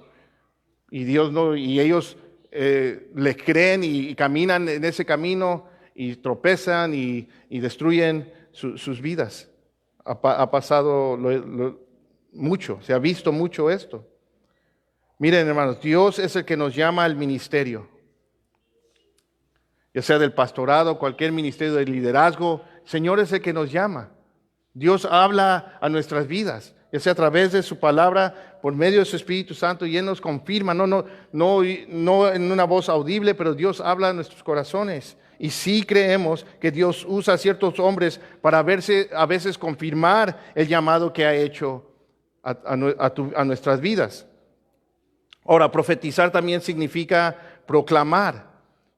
Y Dios no, y ellos les creen y caminan en ese camino y tropezan y destruyen sus vidas. Ha pasado mucho, se ha visto mucho esto. Miren, hermanos, Dios es el que nos llama al ministerio, ya sea del pastorado, cualquier ministerio de liderazgo. El Señor es el que nos llama. Dios habla a nuestras vidas, ya sea a través de su palabra, por medio de su Espíritu Santo, y Él nos confirma, no en una voz audible, pero Dios habla a nuestros corazones. Y sí creemos que Dios usa a ciertos hombres para a veces confirmar el llamado que ha hecho a nuestras vidas. Ahora, profetizar también significa proclamar.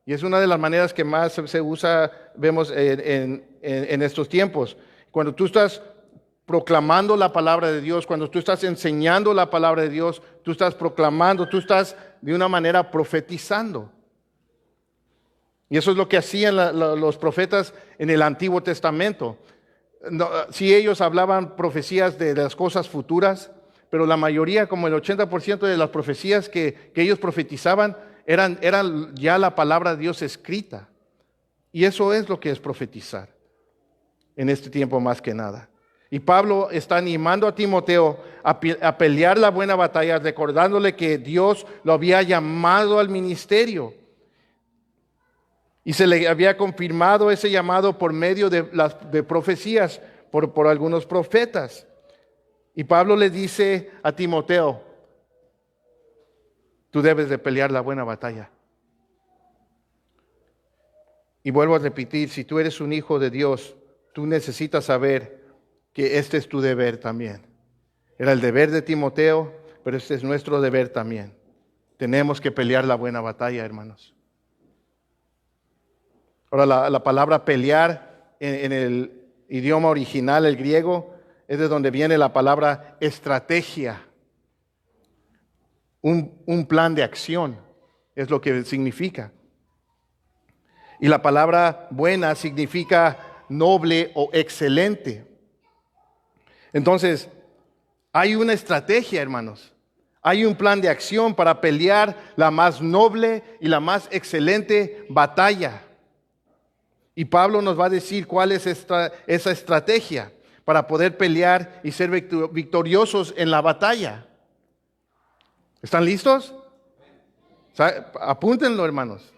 Y es una de las maneras que más se usa, vemos en estos tiempos. Cuando tú estás proclamando la palabra de Dios, cuando tú estás enseñando la palabra de Dios, tú estás proclamando, tú estás de una manera profetizando. Y eso es lo que hacían los profetas en el Antiguo Testamento. No, sí, ellos hablaban profecías de las cosas futuras, pero la mayoría, como el 80% de las profecías que ellos profetizaban, eran ya la palabra de Dios escrita. Y eso es lo que es profetizar en este tiempo más que nada. Y Pablo está animando a Timoteo a pelear la buena batalla, recordándole que Dios lo había llamado al ministerio. Y se le había confirmado ese llamado por medio de profecías, por algunos profetas. Y Pablo le dice a Timoteo, tú debes de pelear la buena batalla. Y vuelvo a repetir, si tú eres un hijo de Dios, tú necesitas saber que este es tu deber también. Era el deber de Timoteo, pero este es nuestro deber también. Tenemos que pelear la buena batalla, hermanos. Ahora, la palabra pelear en el idioma original, el griego, es de donde viene la palabra estrategia. Un plan de acción es lo que significa. Y la palabra buena significa noble o excelente. Entonces, hay una estrategia, hermanos. Hay un plan de acción para pelear la más noble y la más excelente batalla. Y Pablo nos va a decir cuál es esa estrategia para poder pelear y ser victoriosos en la batalla. ¿Están listos? Apúntenlo, hermanos.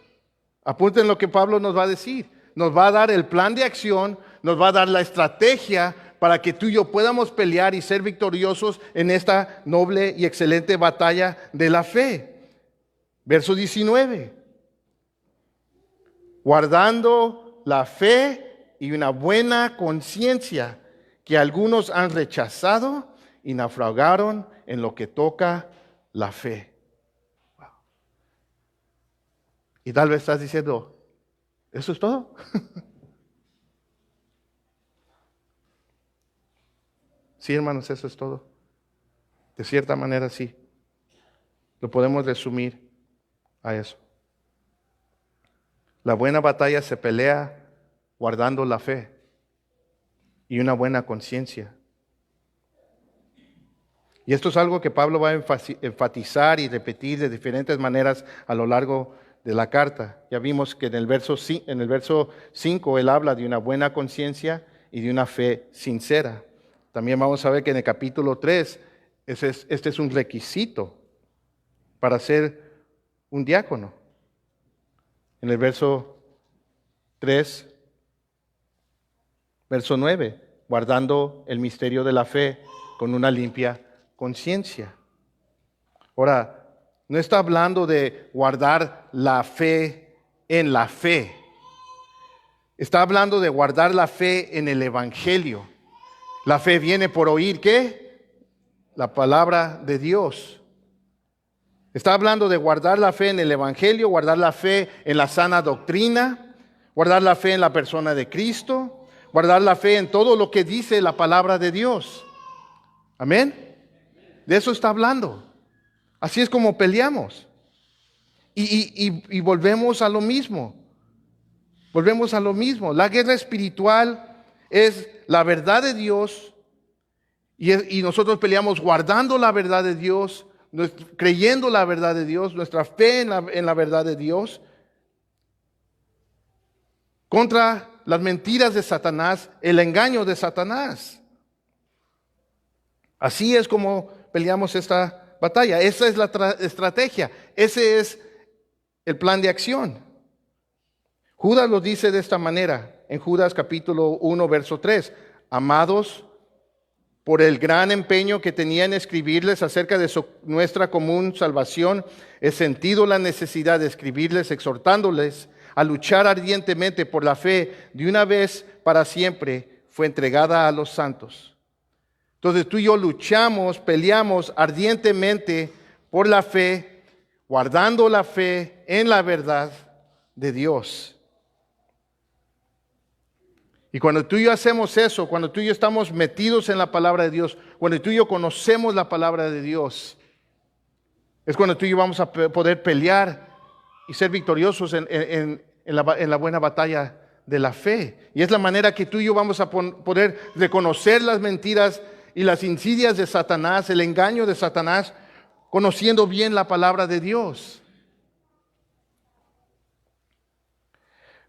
Apunten lo que Pablo nos va a decir. Nos va a dar el plan de acción, nos va a dar la estrategia para que tú y yo podamos pelear y ser victoriosos en esta noble y excelente batalla de la fe. Verso 19. Guardando la fe y una buena conciencia, que algunos han rechazado y naufragaron en lo que toca la fe. Wow. Y tal vez estás diciendo, ¿eso es todo? Sí, hermanos, eso es todo. De cierta manera, sí. Lo podemos resumir a eso. La buena batalla se pelea guardando la fe y una buena conciencia. Y esto es algo que Pablo va a enfatizar y repetir de diferentes maneras a lo largo de la carta. Ya vimos que en el verso 5 él habla de una buena conciencia y de una fe sincera. También vamos a ver que en el capítulo 3 este es un requisito para ser un diácono. En el verso 3, verso 9, guardando el misterio de la fe con una limpia conciencia. Ahora, no está hablando de guardar la fe en la fe. Está hablando de guardar la fe en el Evangelio. La fe viene por oír, ¿qué? La palabra de Dios. Está hablando de guardar la fe en el Evangelio, guardar la fe en la sana doctrina, guardar la fe en la persona de Cristo, guardar la fe en todo lo que dice la palabra de Dios. Amén. De eso está hablando. Así es como peleamos. Y volvemos a lo mismo. Volvemos a lo mismo. La guerra espiritual es la verdad de Dios y nosotros peleamos guardando la verdad de Dios, creyendo la verdad de Dios, nuestra fe en la verdad de Dios, contra las mentiras de Satanás, el engaño de Satanás. Así es como peleamos esta batalla. Esa es la estrategia. Ese es el plan de acción. Judas lo dice de esta manera, en Judas capítulo 1, verso 3. Amados, por el gran empeño que tenía en escribirles acerca de nuestra común salvación, he sentido la necesidad de escribirles, exhortándoles a luchar ardientemente por la fe de una vez para siempre fue entregada a los santos. Entonces tú y yo luchamos, peleamos ardientemente por la fe, guardando la fe en la verdad de Dios. Y cuando tú y yo hacemos eso, cuando tú y yo estamos metidos en la palabra de Dios, cuando tú y yo conocemos la palabra de Dios, es cuando tú y yo vamos a poder pelear y ser victoriosos en la buena batalla de la fe. Y es la manera que tú y yo vamos a poder reconocer las mentiras y las insidias de Satanás, el engaño de Satanás, conociendo bien la palabra de Dios.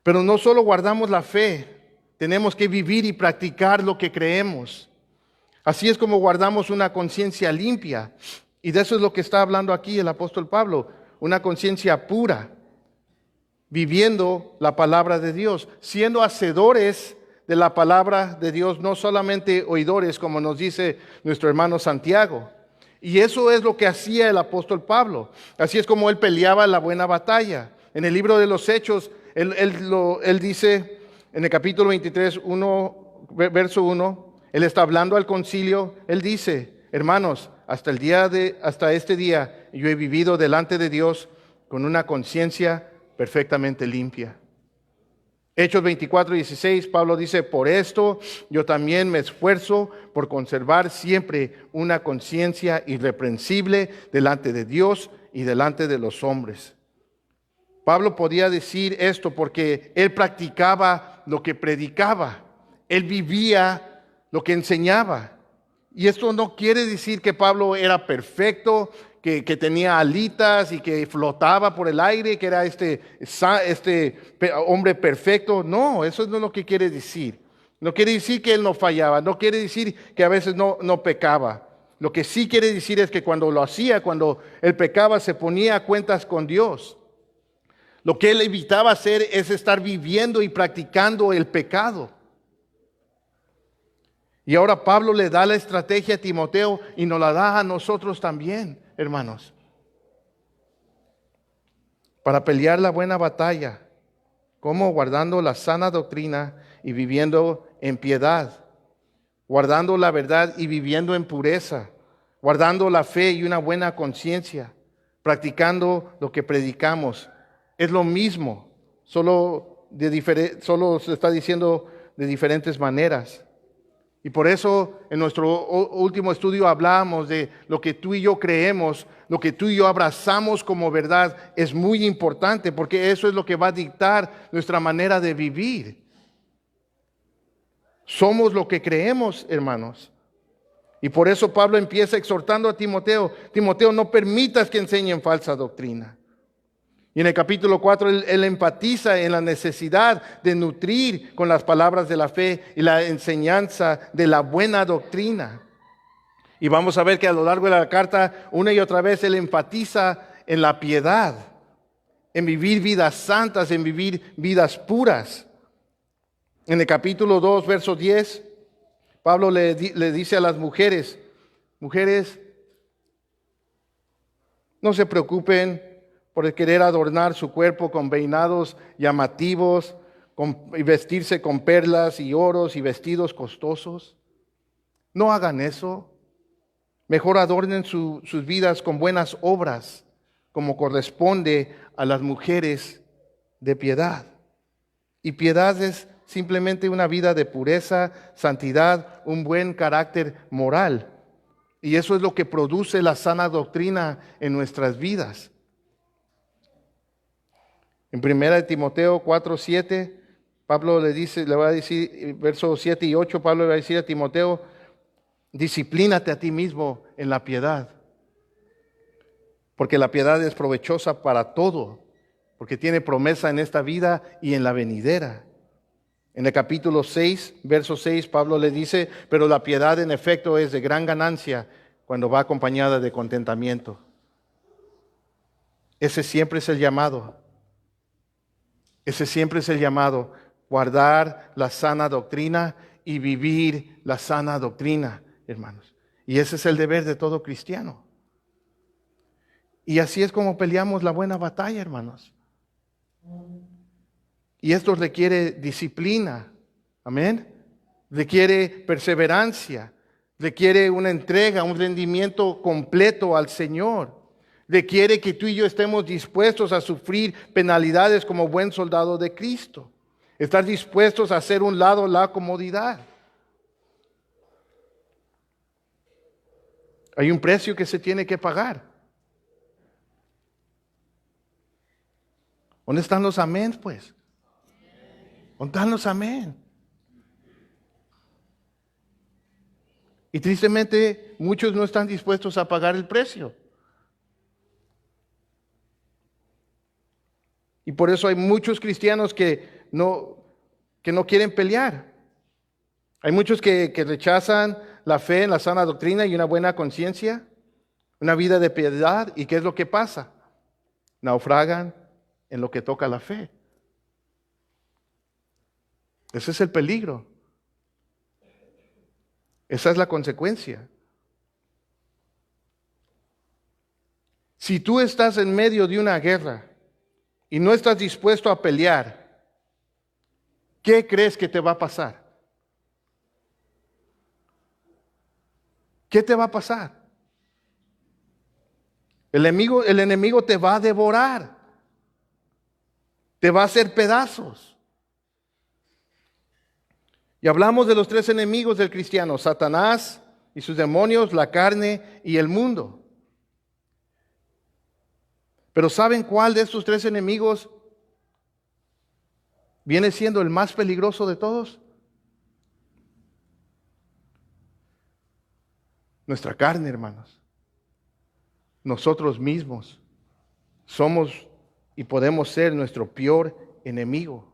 Pero no solo guardamos la fe, tenemos que vivir y practicar lo que creemos. Así es como guardamos una conciencia limpia. Y de eso es lo que está hablando aquí el apóstol Pablo, una conciencia pura, viviendo la palabra de Dios, siendo hacedores de la palabra de Dios, no solamente oidores, como nos dice nuestro hermano Santiago. Y eso es lo que hacía el apóstol Pablo. Así es como él peleaba la buena batalla. En el libro de los Hechos, él dice en el capítulo 23, verso 1, él está hablando al concilio, él dice: hermanos, hasta este día yo he vivido delante de Dios con una conciencia perfectamente limpia. Hechos 24:16, Pablo dice: por esto yo también me esfuerzo por conservar siempre una conciencia irreprensible delante de Dios y delante de los hombres. Pablo podía decir esto porque él practicaba lo que predicaba, él vivía lo que enseñaba. Y esto no quiere decir que Pablo era perfecto, que tenía alitas y que flotaba por el aire, que era este hombre perfecto. No, eso no es lo que quiere decir. No quiere decir que él no fallaba, no quiere decir que a veces no pecaba. Lo que sí quiere decir es que cuando lo hacía, cuando él pecaba, se ponía a cuentas con Dios. Lo que él evitaba hacer es estar viviendo y practicando el pecado. Y ahora Pablo le da la estrategia a Timoteo y nos la da a nosotros también, hermanos. Para pelear la buena batalla, como guardando la sana doctrina y viviendo en piedad, guardando la verdad y viviendo en pureza, guardando la fe y una buena conciencia, practicando lo que predicamos. Es lo mismo, solo se está diciendo de diferentes maneras. Y por eso en nuestro último estudio hablábamos de lo que tú y yo creemos, lo que tú y yo abrazamos como verdad. Es muy importante porque eso es lo que va a dictar nuestra manera de vivir. Somos lo que creemos, hermanos. Y por eso Pablo empieza exhortando a Timoteo: Timoteo, no permitas que enseñen falsa doctrina. Y en el capítulo 4 él enfatiza en la necesidad de nutrir con las palabras de la fe y la enseñanza de la buena doctrina. Y vamos a ver que a lo largo de la carta, una y otra vez, él enfatiza en la piedad, en vivir vidas santas, en vivir vidas puras. En el capítulo 2, verso 10, Pablo le dice a las mujeres: mujeres, no se preocupen por el querer adornar su cuerpo con peinados llamativos, y vestirse con perlas y oros y vestidos costosos. No hagan eso. Mejor adornen sus vidas con buenas obras, como corresponde a las mujeres de piedad. Y piedad es simplemente una vida de pureza, santidad, un buen carácter moral. Y eso es lo que produce la sana doctrina en nuestras vidas. En 1 Timoteo 4:7, Pablo le va a decir, versos 7 y 8, Pablo le va a decir a Timoteo: disciplínate a ti mismo en la piedad, porque la piedad es provechosa para todo, porque tiene promesa en esta vida y en la venidera. En el capítulo 6, verso 6, Pablo le dice: pero la piedad en efecto es de gran ganancia cuando va acompañada de contentamiento. Ese siempre es el llamado. Ese siempre es el llamado: guardar la sana doctrina y vivir la sana doctrina, hermanos. Y ese es el deber de todo cristiano. Y así es como peleamos la buena batalla, hermanos. Y esto requiere disciplina, amén. Requiere perseverancia, requiere una entrega, un rendimiento completo al Señor. Requiere que tú y yo estemos dispuestos a sufrir penalidades como buen soldado de Cristo. Estar dispuestos a hacer un lado la comodidad. Hay un precio que se tiene que pagar. ¿Dónde están los amén, pues? Contanos amén. Y tristemente muchos no están dispuestos a pagar el precio. Y por eso hay muchos cristianos que no quieren pelear. Hay muchos que rechazan la fe en la sana doctrina y una buena conciencia, una vida de piedad. ¿Y qué es lo que pasa? Naufragan en lo que toca la fe. Ese es el peligro. Esa es la consecuencia. Si tú estás en medio de una guerra y no estás dispuesto a pelear, ¿qué crees que te va a pasar? ¿Qué te va a pasar? El enemigo te va a devorar, te va a hacer pedazos. Y hablamos de los tres enemigos del cristiano: Satanás y sus demonios, la carne y el mundo. Pero ¿saben cuál de estos tres enemigos viene siendo el más peligroso de todos? Nuestra carne, hermanos. Nosotros mismos somos y podemos ser nuestro peor enemigo.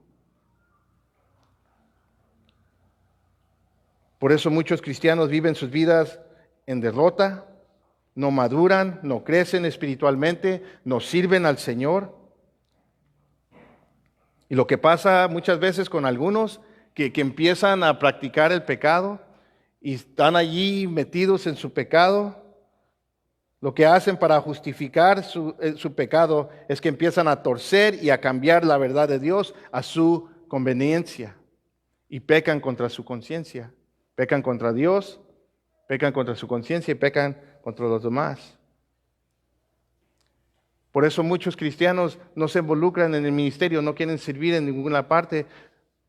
Por eso muchos cristianos viven sus vidas en derrota, no maduran, no crecen espiritualmente, no sirven al Señor. Y lo que pasa muchas veces con algunos que empiezan a practicar el pecado y están allí metidos en su pecado, lo que hacen para justificar su pecado es que empiezan a torcer y a cambiar la verdad de Dios a su conveniencia y pecan contra su conciencia. Pecan contra Dios, pecan contra su conciencia y pecan contra los demás. Por eso muchos cristianos no se involucran en el ministerio, no quieren servir en ninguna parte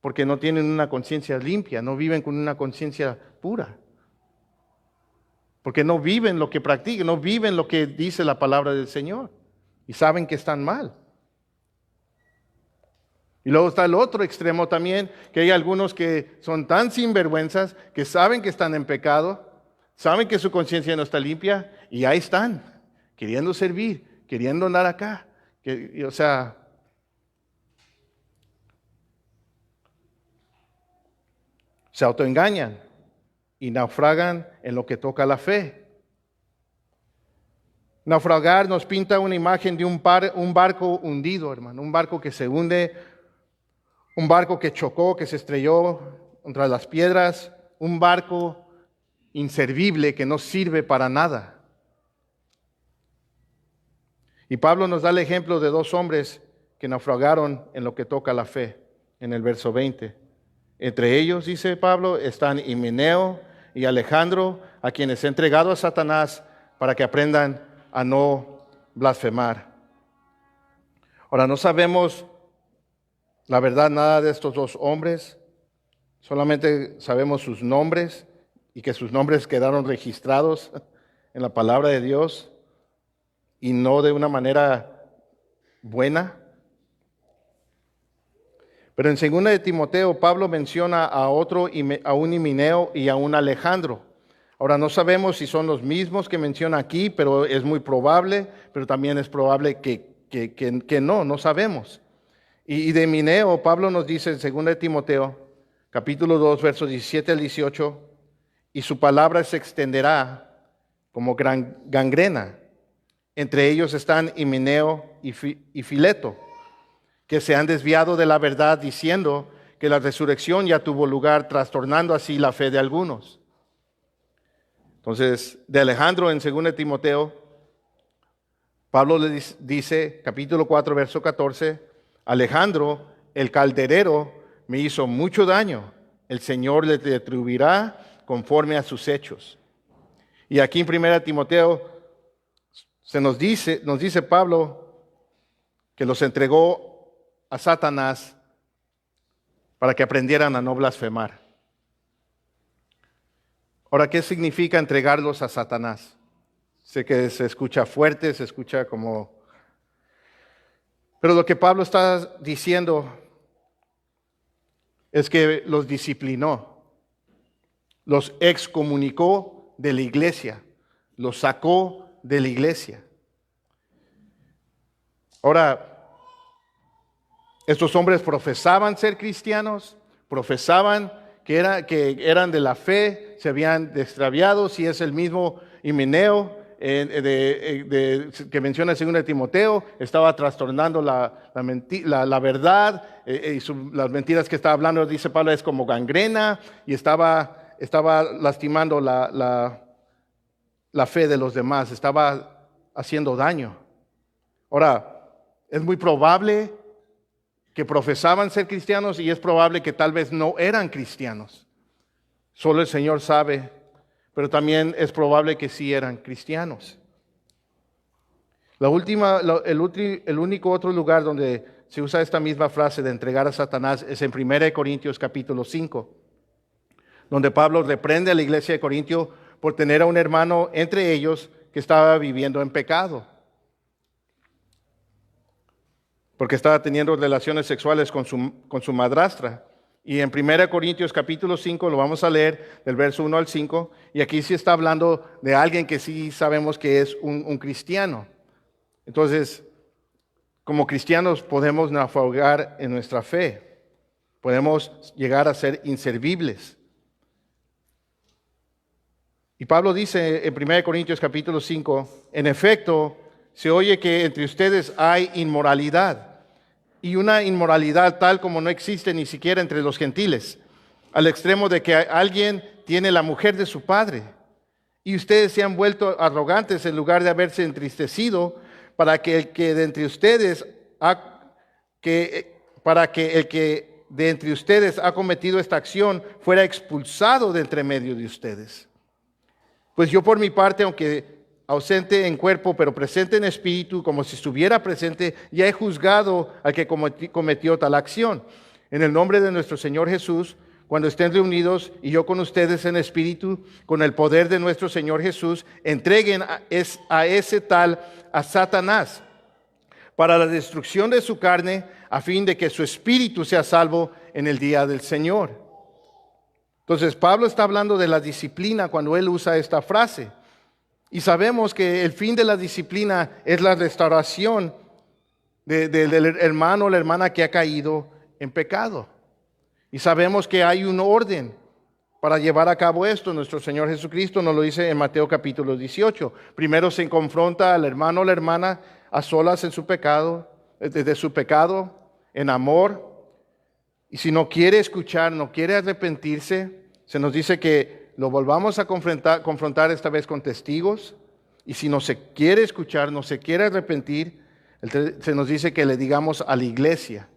porque no tienen una conciencia limpia, no viven con una conciencia pura. Porque no viven lo que practican, no viven lo que dice la palabra del Señor y saben que están mal. Y luego está el otro extremo también, que hay algunos que son tan sinvergüenzas que saben que están en pecado, saben que su conciencia no está limpia y ahí están, queriendo servir, queriendo andar acá. Se autoengañan y naufragan en lo que toca la fe. Naufragar nos pinta una imagen de un barco hundido, hermano, un barco que se hunde, un barco que chocó, que se estrelló contra las piedras, un barco inservible que no sirve para nada. Y Pablo nos da el ejemplo de dos hombres que naufragaron en lo que toca la fe, en el verso 20. Entre ellos, dice Pablo, están Himeneo y Alejandro, a quienes he entregado a Satanás para que aprendan a no blasfemar. Ahora, no sabemos la verdad nada de estos dos hombres, solamente sabemos sus nombres y que sus nombres quedaron registrados en la palabra de Dios y no de una manera buena. Pero en 2 de Timoteo, Pablo menciona a un Himeneo y a un Alejandro. Ahora, no sabemos si son los mismos que menciona aquí, pero es muy probable, pero también es probable que no sabemos. Y de Himeneo, Pablo nos dice en 2 de Timoteo, capítulo 2, versos 17 al 18, y su palabra se extenderá como gangrena. Entre ellos están Himeneo y Fileto, que se han desviado de la verdad diciendo que la resurrección ya tuvo lugar, trastornando así la fe de algunos. Entonces, de Alejandro en 2 de Timoteo, Pablo le dice, capítulo 4, verso 14, Alejandro, el calderero, me hizo mucho daño. El Señor le retribuirá conforme a sus hechos. Y aquí en 1 Timoteo nos dice Pablo que los entregó a Satanás para que aprendieran a no blasfemar. Ahora, ¿qué significa entregarlos a Satanás? Sé que se escucha fuerte, se escucha como... Pero lo que Pablo está diciendo es que los disciplinó, los excomunicó de la iglesia, los sacó de la iglesia. Ahora, estos hombres profesaban ser cristianos, profesaban que eran de la fe, se habían extraviado, si es el mismo Himeneo que menciona en 2 Timoteo, estaba trastornando la verdad, las mentiras que estaba hablando, dice Pablo, es como gangrena, y estaba lastimando la fe de los demás, estaba haciendo daño. Ahora, es muy probable que profesaban ser cristianos y es probable que tal vez no eran cristianos. Solo el Señor sabe, pero también es probable que sí eran cristianos. El único otro lugar donde se usa esta misma frase de entregar a Satanás es en 1 Corintios capítulo 5, donde Pablo reprende a la iglesia de Corintio por tener a un hermano entre ellos que estaba viviendo en pecado, porque estaba teniendo relaciones sexuales con su madrastra. Y en 1 Corintios capítulo 5, lo vamos a leer del verso 1 al 5, y aquí sí está hablando de alguien que sí sabemos que es un cristiano. Entonces, como cristianos podemos naufragar en nuestra fe, podemos llegar a ser inservibles. Y Pablo dice en 1 Corintios capítulo 5, en efecto, se oye que entre ustedes hay inmoralidad, y una inmoralidad tal como no existe ni siquiera entre los gentiles, al extremo de que alguien tiene la mujer de su padre, y ustedes se han vuelto arrogantes en lugar de haberse entristecido para que el que de entre ustedes ha cometido esta acción fuera expulsado de entre medio de ustedes. Pues yo por mi parte, aunque ausente en cuerpo, pero presente en espíritu, como si estuviera presente, ya he juzgado al que cometió tal acción. En el nombre de nuestro Señor Jesús, cuando estén reunidos y yo con ustedes en espíritu, con el poder de nuestro Señor Jesús, entreguen a ese tal a Satanás para la destrucción de su carne, a fin de que su espíritu sea salvo en el día del Señor. Entonces, Pablo está hablando de la disciplina cuando él usa esta frase. Y sabemos que el fin de la disciplina es la restauración del hermano o la hermana que ha caído en pecado. Y sabemos que hay un orden para llevar a cabo esto. Nuestro Señor Jesucristo nos lo dice en Mateo capítulo 18. Primero se confronta al hermano o la hermana a solas en su pecado, de su pecado, en amor. Y si no quiere escuchar, no quiere arrepentirse, se nos dice que lo volvamos a confrontar esta vez con testigos, y si no se quiere escuchar, no se quiere arrepentir, se nos dice que le digamos a la iglesia.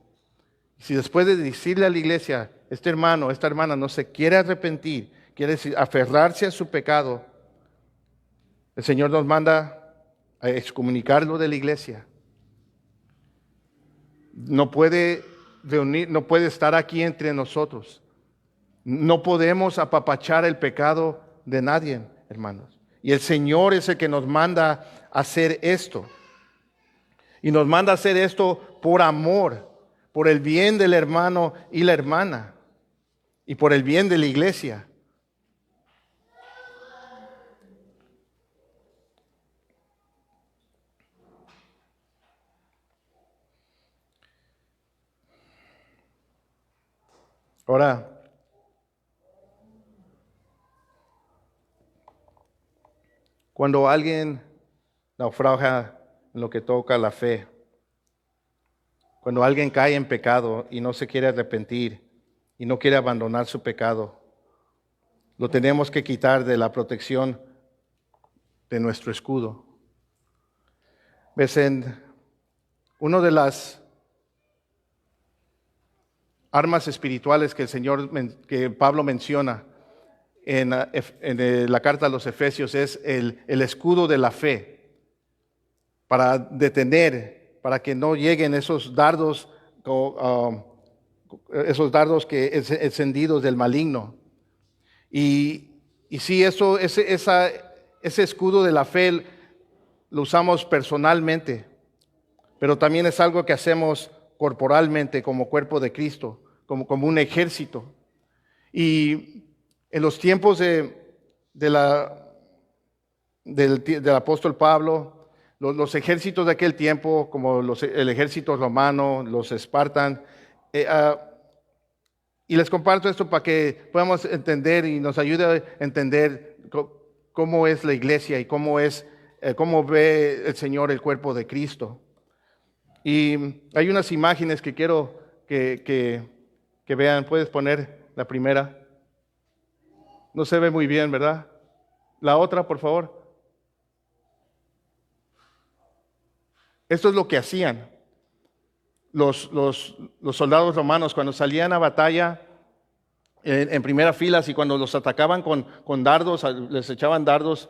Si después de decirle a la iglesia, este hermano, esta hermana no se quiere arrepentir, quiere decir, aferrarse a su pecado, el Señor nos manda a excomunicarlo de la iglesia. No puede estar aquí entre nosotros. No podemos apapachar el pecado de nadie, hermanos. Y el Señor es el que nos manda a hacer esto. Y nos manda a hacer esto por amor, por el bien del hermano y la hermana, y por el bien de la iglesia. Ahora, cuando alguien naufraga en lo que toca la fe, cuando alguien cae en pecado y no se quiere arrepentir y no quiere abandonar su pecado, lo tenemos que quitar de la protección de nuestro escudo. ¿Ves? Una de las armas espirituales que Pablo menciona en la carta a los Efesios es el escudo de la fe, para detener, para que no lleguen esos dardos encendidos del maligno. Y sí, ese escudo de la fe lo usamos personalmente, pero también es algo que hacemos corporalmente como cuerpo de Cristo, como un ejército. Y en los tiempos del apóstol Pablo, los ejércitos de aquel tiempo, como el ejército romano, los espartanos, y les comparto esto para que podamos entender y nos ayude a entender cómo es la iglesia y cómo ve el Señor el cuerpo de Cristo. Y hay unas imágenes que quiero que vean. ¿Puedes poner la primera? No se ve muy bien, ¿verdad? La otra, por favor. Esto es lo que hacían los soldados romanos cuando salían a batalla en primera fila, y cuando los atacaban con dardos, les echaban dardos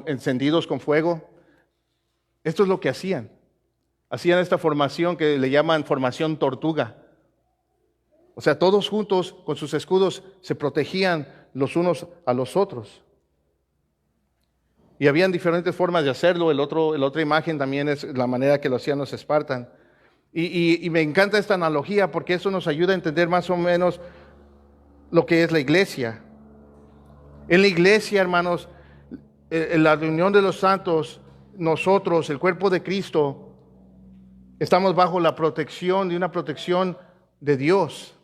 encendidos con fuego. Esto es lo que hacían. Hacían esta formación que le llaman formación tortuga. O sea, todos juntos con sus escudos se protegían los unos a los otros. Y habían diferentes formas de hacerlo. La otra imagen también es la manera que lo hacían los espartanos. Y me encanta esta analogía porque eso nos ayuda a entender más o menos lo que es la iglesia. En la iglesia, hermanos, en la reunión de los santos, nosotros, el cuerpo de Cristo, estamos bajo la protección de una protección de Dios.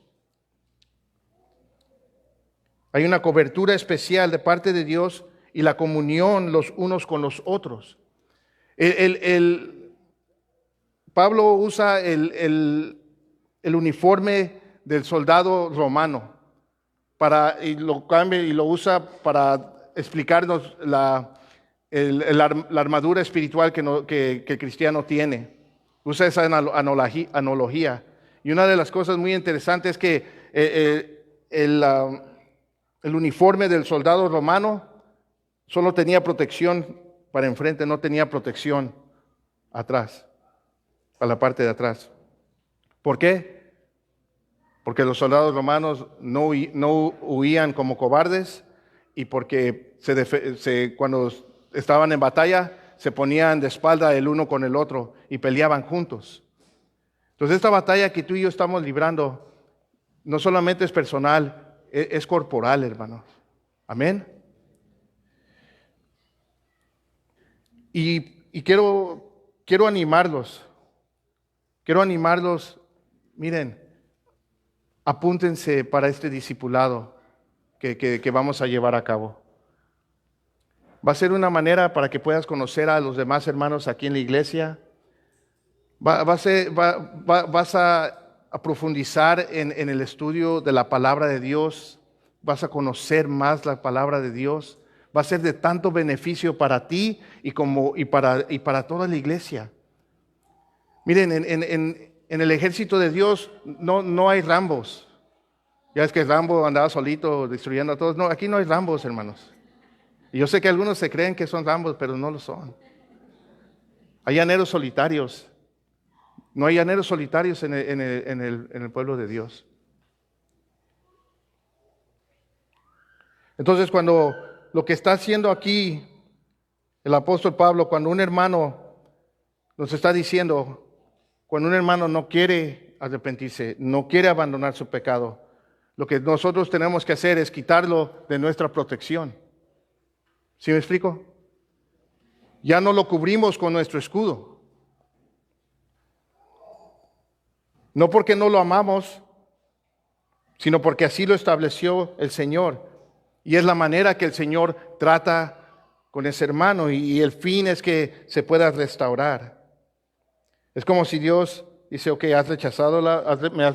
Hay una cobertura especial de parte de Dios y la comunión los unos con los otros. Pablo usa el uniforme del soldado romano y lo cambia y lo usa para explicarnos la armadura espiritual que el cristiano tiene. Usa esa analogía. Y una de las cosas muy interesantes es que el uniforme del soldado romano solo tenía protección para enfrente, no tenía protección atrás, a la parte de atrás. ¿Por qué? Porque los soldados romanos no huían como cobardes y porque cuando estaban en batalla se ponían de espalda el uno con el otro y peleaban juntos. Entonces esta batalla que tú y yo estamos librando no solamente es personal, es corporal, hermanos. Amén. Y quiero animarlos. Miren, apúntense para este discipulado que vamos a llevar a cabo. Va a ser una manera para que puedas conocer a los demás hermanos aquí en la iglesia. Vas a profundizar en el estudio de la palabra de Dios. Vas a conocer más la palabra de Dios. Va a ser de tanto beneficio para ti y para toda la iglesia. Miren, en el ejército de Dios no hay Rambos. Ya es que Rambo andaba solito destruyendo a todos. No, aquí no hay Rambos, hermanos. Y yo sé que algunos se creen que son Rambos, pero no lo son. Hay llaneros solitarios. No hay llaneros solitarios en el pueblo de Dios. Entonces, cuando lo que está haciendo aquí el apóstol Pablo, cuando un hermano nos está diciendo, cuando un hermano no quiere arrepentirse, no quiere abandonar su pecado, lo que nosotros tenemos que hacer es quitarlo de nuestra protección. ¿Sí me explico? Ya no lo cubrimos con nuestro escudo. No porque no lo amamos, sino porque así lo estableció el Señor. Y es la manera que el Señor trata con ese hermano y el fin es que se pueda restaurar. Es como si Dios dice, ok, me has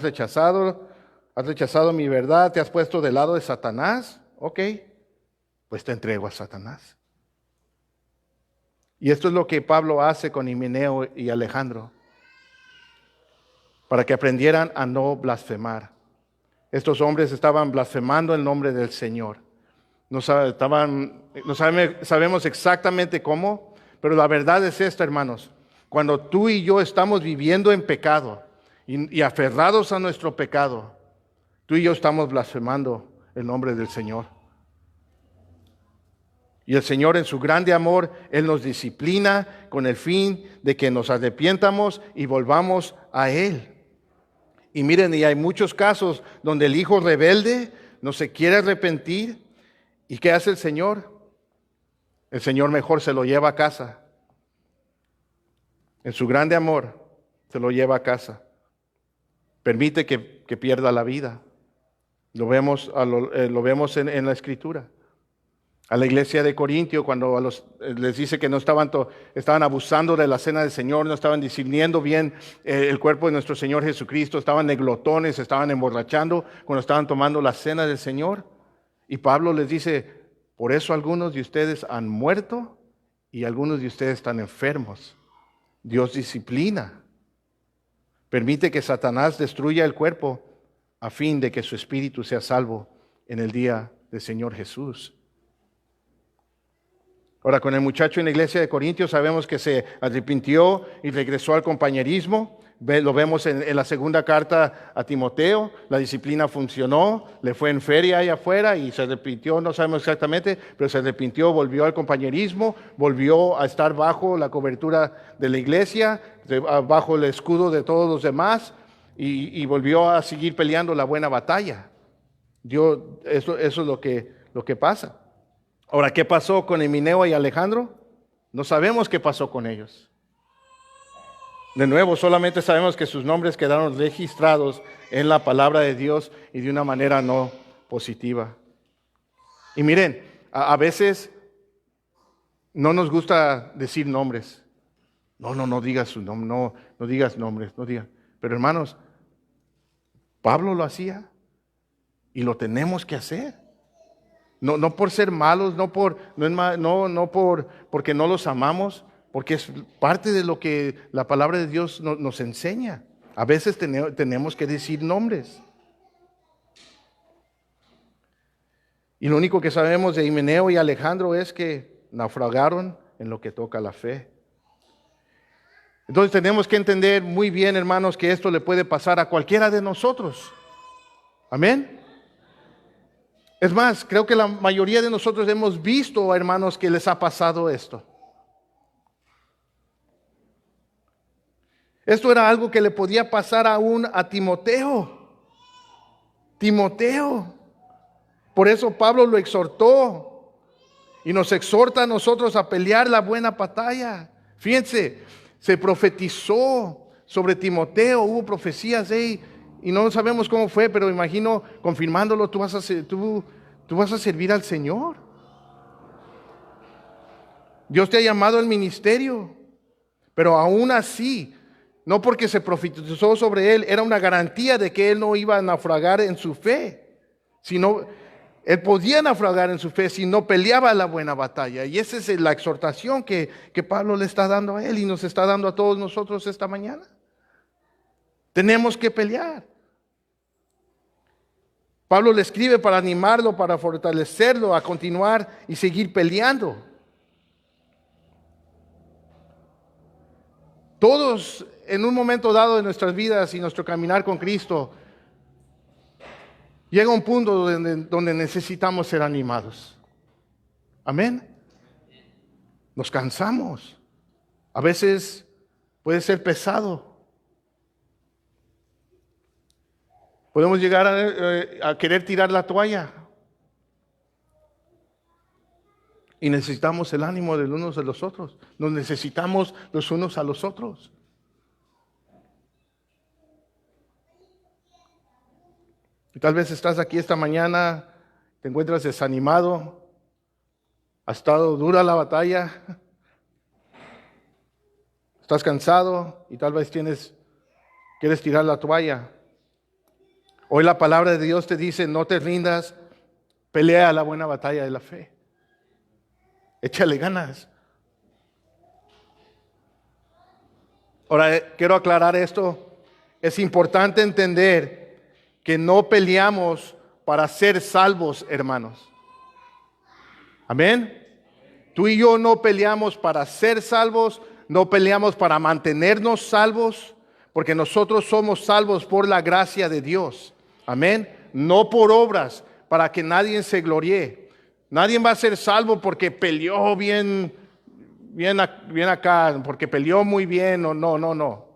rechazado mi verdad, te has puesto del lado de Satanás, ok, pues te entrego a Satanás. Y esto es lo que Pablo hace con Himeneo y Alejandro, para que aprendieran a no blasfemar. Estos hombres estaban blasfemando el nombre del Señor. No sabemos exactamente cómo, pero la verdad es esta, hermanos. Cuando tú y yo estamos viviendo en pecado y aferrados a nuestro pecado, tú y yo estamos blasfemando el nombre del Señor. Y el Señor en su grande amor, Él nos disciplina con el fin de que nos arrepientamos y volvamos a Él. Y miren, y hay muchos casos donde el hijo rebelde no se quiere arrepentir. ¿Y qué hace el Señor? El Señor mejor se lo lleva a casa. En su grande amor, se lo lleva a casa. Permite que pierda la vida. Lo vemos en la Escritura. A la iglesia de Corintio, cuando les dice que no estaban abusando de la cena del Señor, no estaban discerniendo bien el cuerpo de nuestro Señor Jesucristo, estaban de glotones, estaban emborrachando cuando estaban tomando la cena del Señor. Y Pablo les dice, por eso algunos de ustedes han muerto y algunos de ustedes están enfermos. Dios disciplina. Permite que Satanás destruya el cuerpo a fin de que su espíritu sea salvo en el día del Señor Jesús. Ahora, con el muchacho en la iglesia de Corintios sabemos que se arrepintió y regresó al compañerismo. Lo vemos en la segunda carta a Timoteo. La disciplina funcionó, le fue en feria allá afuera y se arrepintió, no sabemos exactamente, pero se arrepintió, volvió al compañerismo, volvió a estar bajo la cobertura de la iglesia, bajo el escudo de todos los demás y volvió a seguir peleando la buena batalla. Eso es lo que pasa. Ahora, ¿qué pasó con Himeneo y Alejandro? No sabemos qué pasó con ellos. De nuevo, solamente sabemos que sus nombres quedaron registrados en la palabra de Dios y de una manera no positiva. Y miren, a veces no nos gusta decir nombres. No digas su nombre, no digas nombres, no digas. Pero hermanos, Pablo lo hacía y lo tenemos que hacer. No por ser malos, porque no los amamos, porque es parte de lo que la palabra de Dios nos enseña. A veces tenemos que decir nombres. Y lo único que sabemos de Himeneo y Alejandro es que naufragaron en lo que toca la fe. Entonces tenemos que entender muy bien, hermanos, que esto le puede pasar a cualquiera de nosotros. Amén. Es más, creo que la mayoría de nosotros hemos visto, hermanos, que les ha pasado esto. Esto era algo que le podía pasar aún a Timoteo. Por eso Pablo lo exhortó y nos exhorta a nosotros a pelear la buena batalla. Fíjense, se profetizó sobre Timoteo, hubo profecías y no sabemos cómo fue, pero imagino confirmándolo, tú vas a servir al Señor. Dios te ha llamado al ministerio, pero aún así, no porque se profetizó sobre él, era una garantía de que él no iba a naufragar en su fe, sino él podía naufragar en su fe si no peleaba la buena batalla. Y esa es la exhortación que Pablo le está dando a él y nos está dando a todos nosotros esta mañana. Tenemos que pelear. Pablo le escribe para animarlo, para fortalecerlo a continuar y seguir peleando. Todos en un momento dado de nuestras vidas y nuestro caminar con Cristo, llega un punto donde necesitamos ser animados. Amén. Nos cansamos. A veces puede ser pesado. Podemos llegar a querer tirar la toalla. Y necesitamos el ánimo de los unos de los otros. Nos necesitamos los unos a los otros. Y tal vez estás aquí esta mañana, te encuentras desanimado, ha estado dura la batalla, estás cansado y tal vez quieres tirar la toalla. Hoy la palabra de Dios te dice, no te rindas, pelea la buena batalla de la fe. Échale ganas. Ahora, quiero aclarar esto. Es importante entender que no peleamos para ser salvos, hermanos. Amén. Tú y yo no peleamos para ser salvos, no peleamos para mantenernos salvos, porque nosotros somos salvos por la gracia de Dios. Amén. No por obras, para que nadie se gloríe. Nadie va a ser salvo porque peleó bien acá, porque peleó muy bien, no.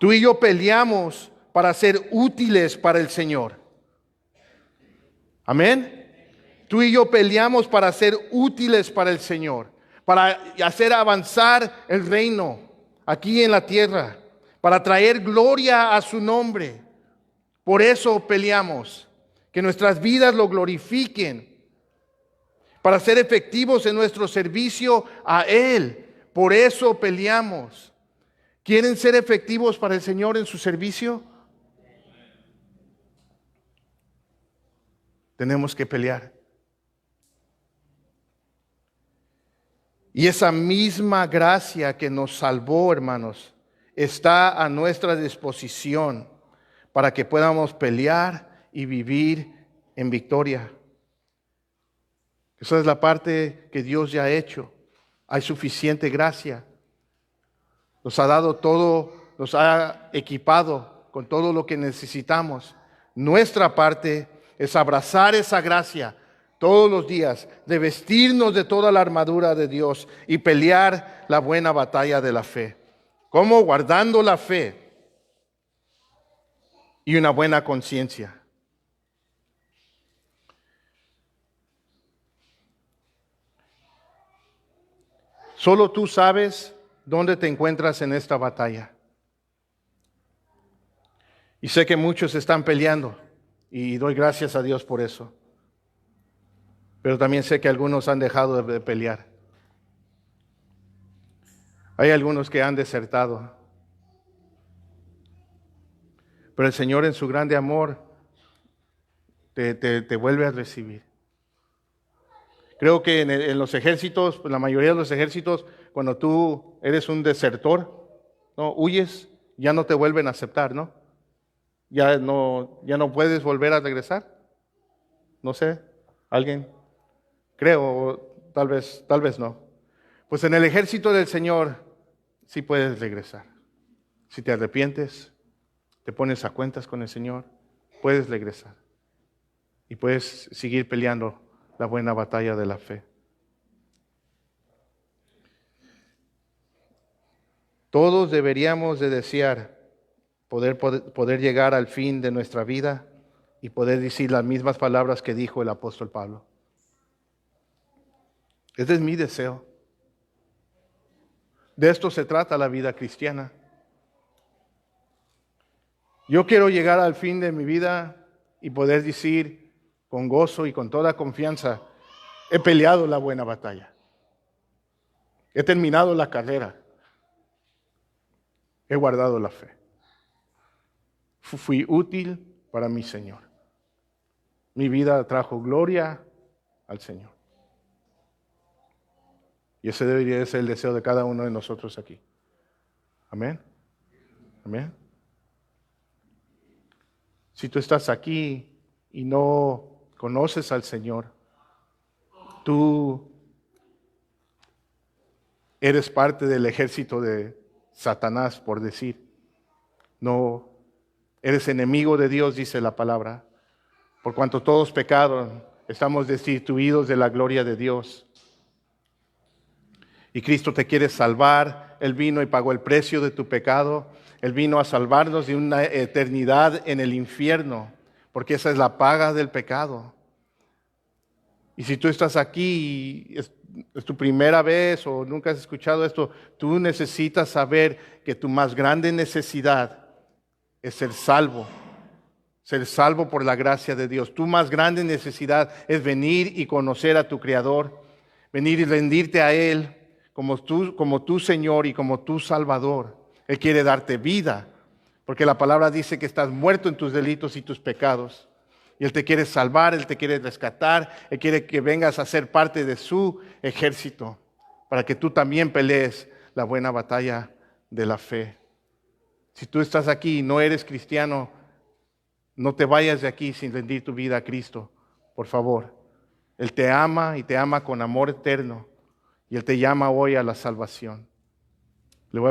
Tú y yo peleamos para ser útiles para el Señor. Amén. Tú y yo peleamos para ser útiles para el Señor, para hacer avanzar el reino aquí en la tierra, para traer gloria a su nombre. Por eso peleamos, que nuestras vidas lo glorifiquen, para ser efectivos en nuestro servicio a Él. Por eso peleamos. ¿Quieren ser efectivos para el Señor en su servicio? Tenemos que pelear. Y esa misma gracia que nos salvó, hermanos, está a nuestra disposición para que podamos pelear y vivir en victoria. Esa es la parte que Dios ya ha hecho. Hay suficiente gracia. Nos ha dado todo, nos ha equipado con todo lo que necesitamos. Nuestra parte es abrazar esa gracia todos los días, de vestirnos de toda la armadura de Dios y pelear la buena batalla de la fe. ¿Cómo? Guardando la fe y una buena conciencia. Solo tú sabes dónde te encuentras en esta batalla. Y sé que muchos están peleando y doy gracias a Dios por eso. Pero también sé que algunos han dejado de pelear. Hay algunos que han desertado. Pero el Señor en su grande amor te vuelve a recibir. Creo que en los ejércitos, la mayoría de los ejércitos, cuando tú eres un desertor, ¿no? Huyes, ya no te vuelven a aceptar, ¿no? Ya no puedes volver a regresar. No sé, alguien, creo, tal vez no. Pues en el ejército del Señor sí puedes regresar. Si te arrepientes, te pones a cuentas con el Señor, puedes regresar. Y puedes seguir peleando la buena batalla de la fe. Todos deberíamos de desear poder llegar al fin de nuestra vida y poder decir las mismas palabras que dijo el apóstol Pablo. Ese es mi deseo. De esto se trata la vida cristiana. Yo quiero llegar al fin de mi vida y poder decir con gozo y con toda confianza, he peleado la buena batalla. He terminado la carrera. He guardado la fe. Fui útil para mi Señor. Mi vida trajo gloria al Señor. Y ese debería ser el deseo de cada uno de nosotros aquí. Amén. Amén. Si tú estás aquí y no conoces al Señor, tú eres parte del ejército de Satanás, por decir. No, eres enemigo de Dios, dice la palabra. Por cuanto todos pecaron, estamos destituidos de la gloria de Dios. Y Cristo te quiere salvar. Él vino y pagó el precio de tu pecado. Él vino a salvarnos de una eternidad en el infierno, porque esa es la paga del pecado. Y si tú estás aquí y es tu primera vez o nunca has escuchado esto, tú necesitas saber que tu más grande necesidad es ser salvo por la gracia de Dios. Tu más grande necesidad es venir y conocer a tu Creador, venir y rendirte a Él como tu Señor y como tu Salvador. Él quiere darte vida, porque la palabra dice que estás muerto en tus delitos y tus pecados. Y Él te quiere salvar, Él te quiere rescatar, Él quiere que vengas a ser parte de su ejército, para que tú también pelees la buena batalla de la fe. Si tú estás aquí y no eres cristiano, no te vayas de aquí sin rendir tu vida a Cristo, por favor. Él te ama y te ama con amor eterno, y Él te llama hoy a la salvación.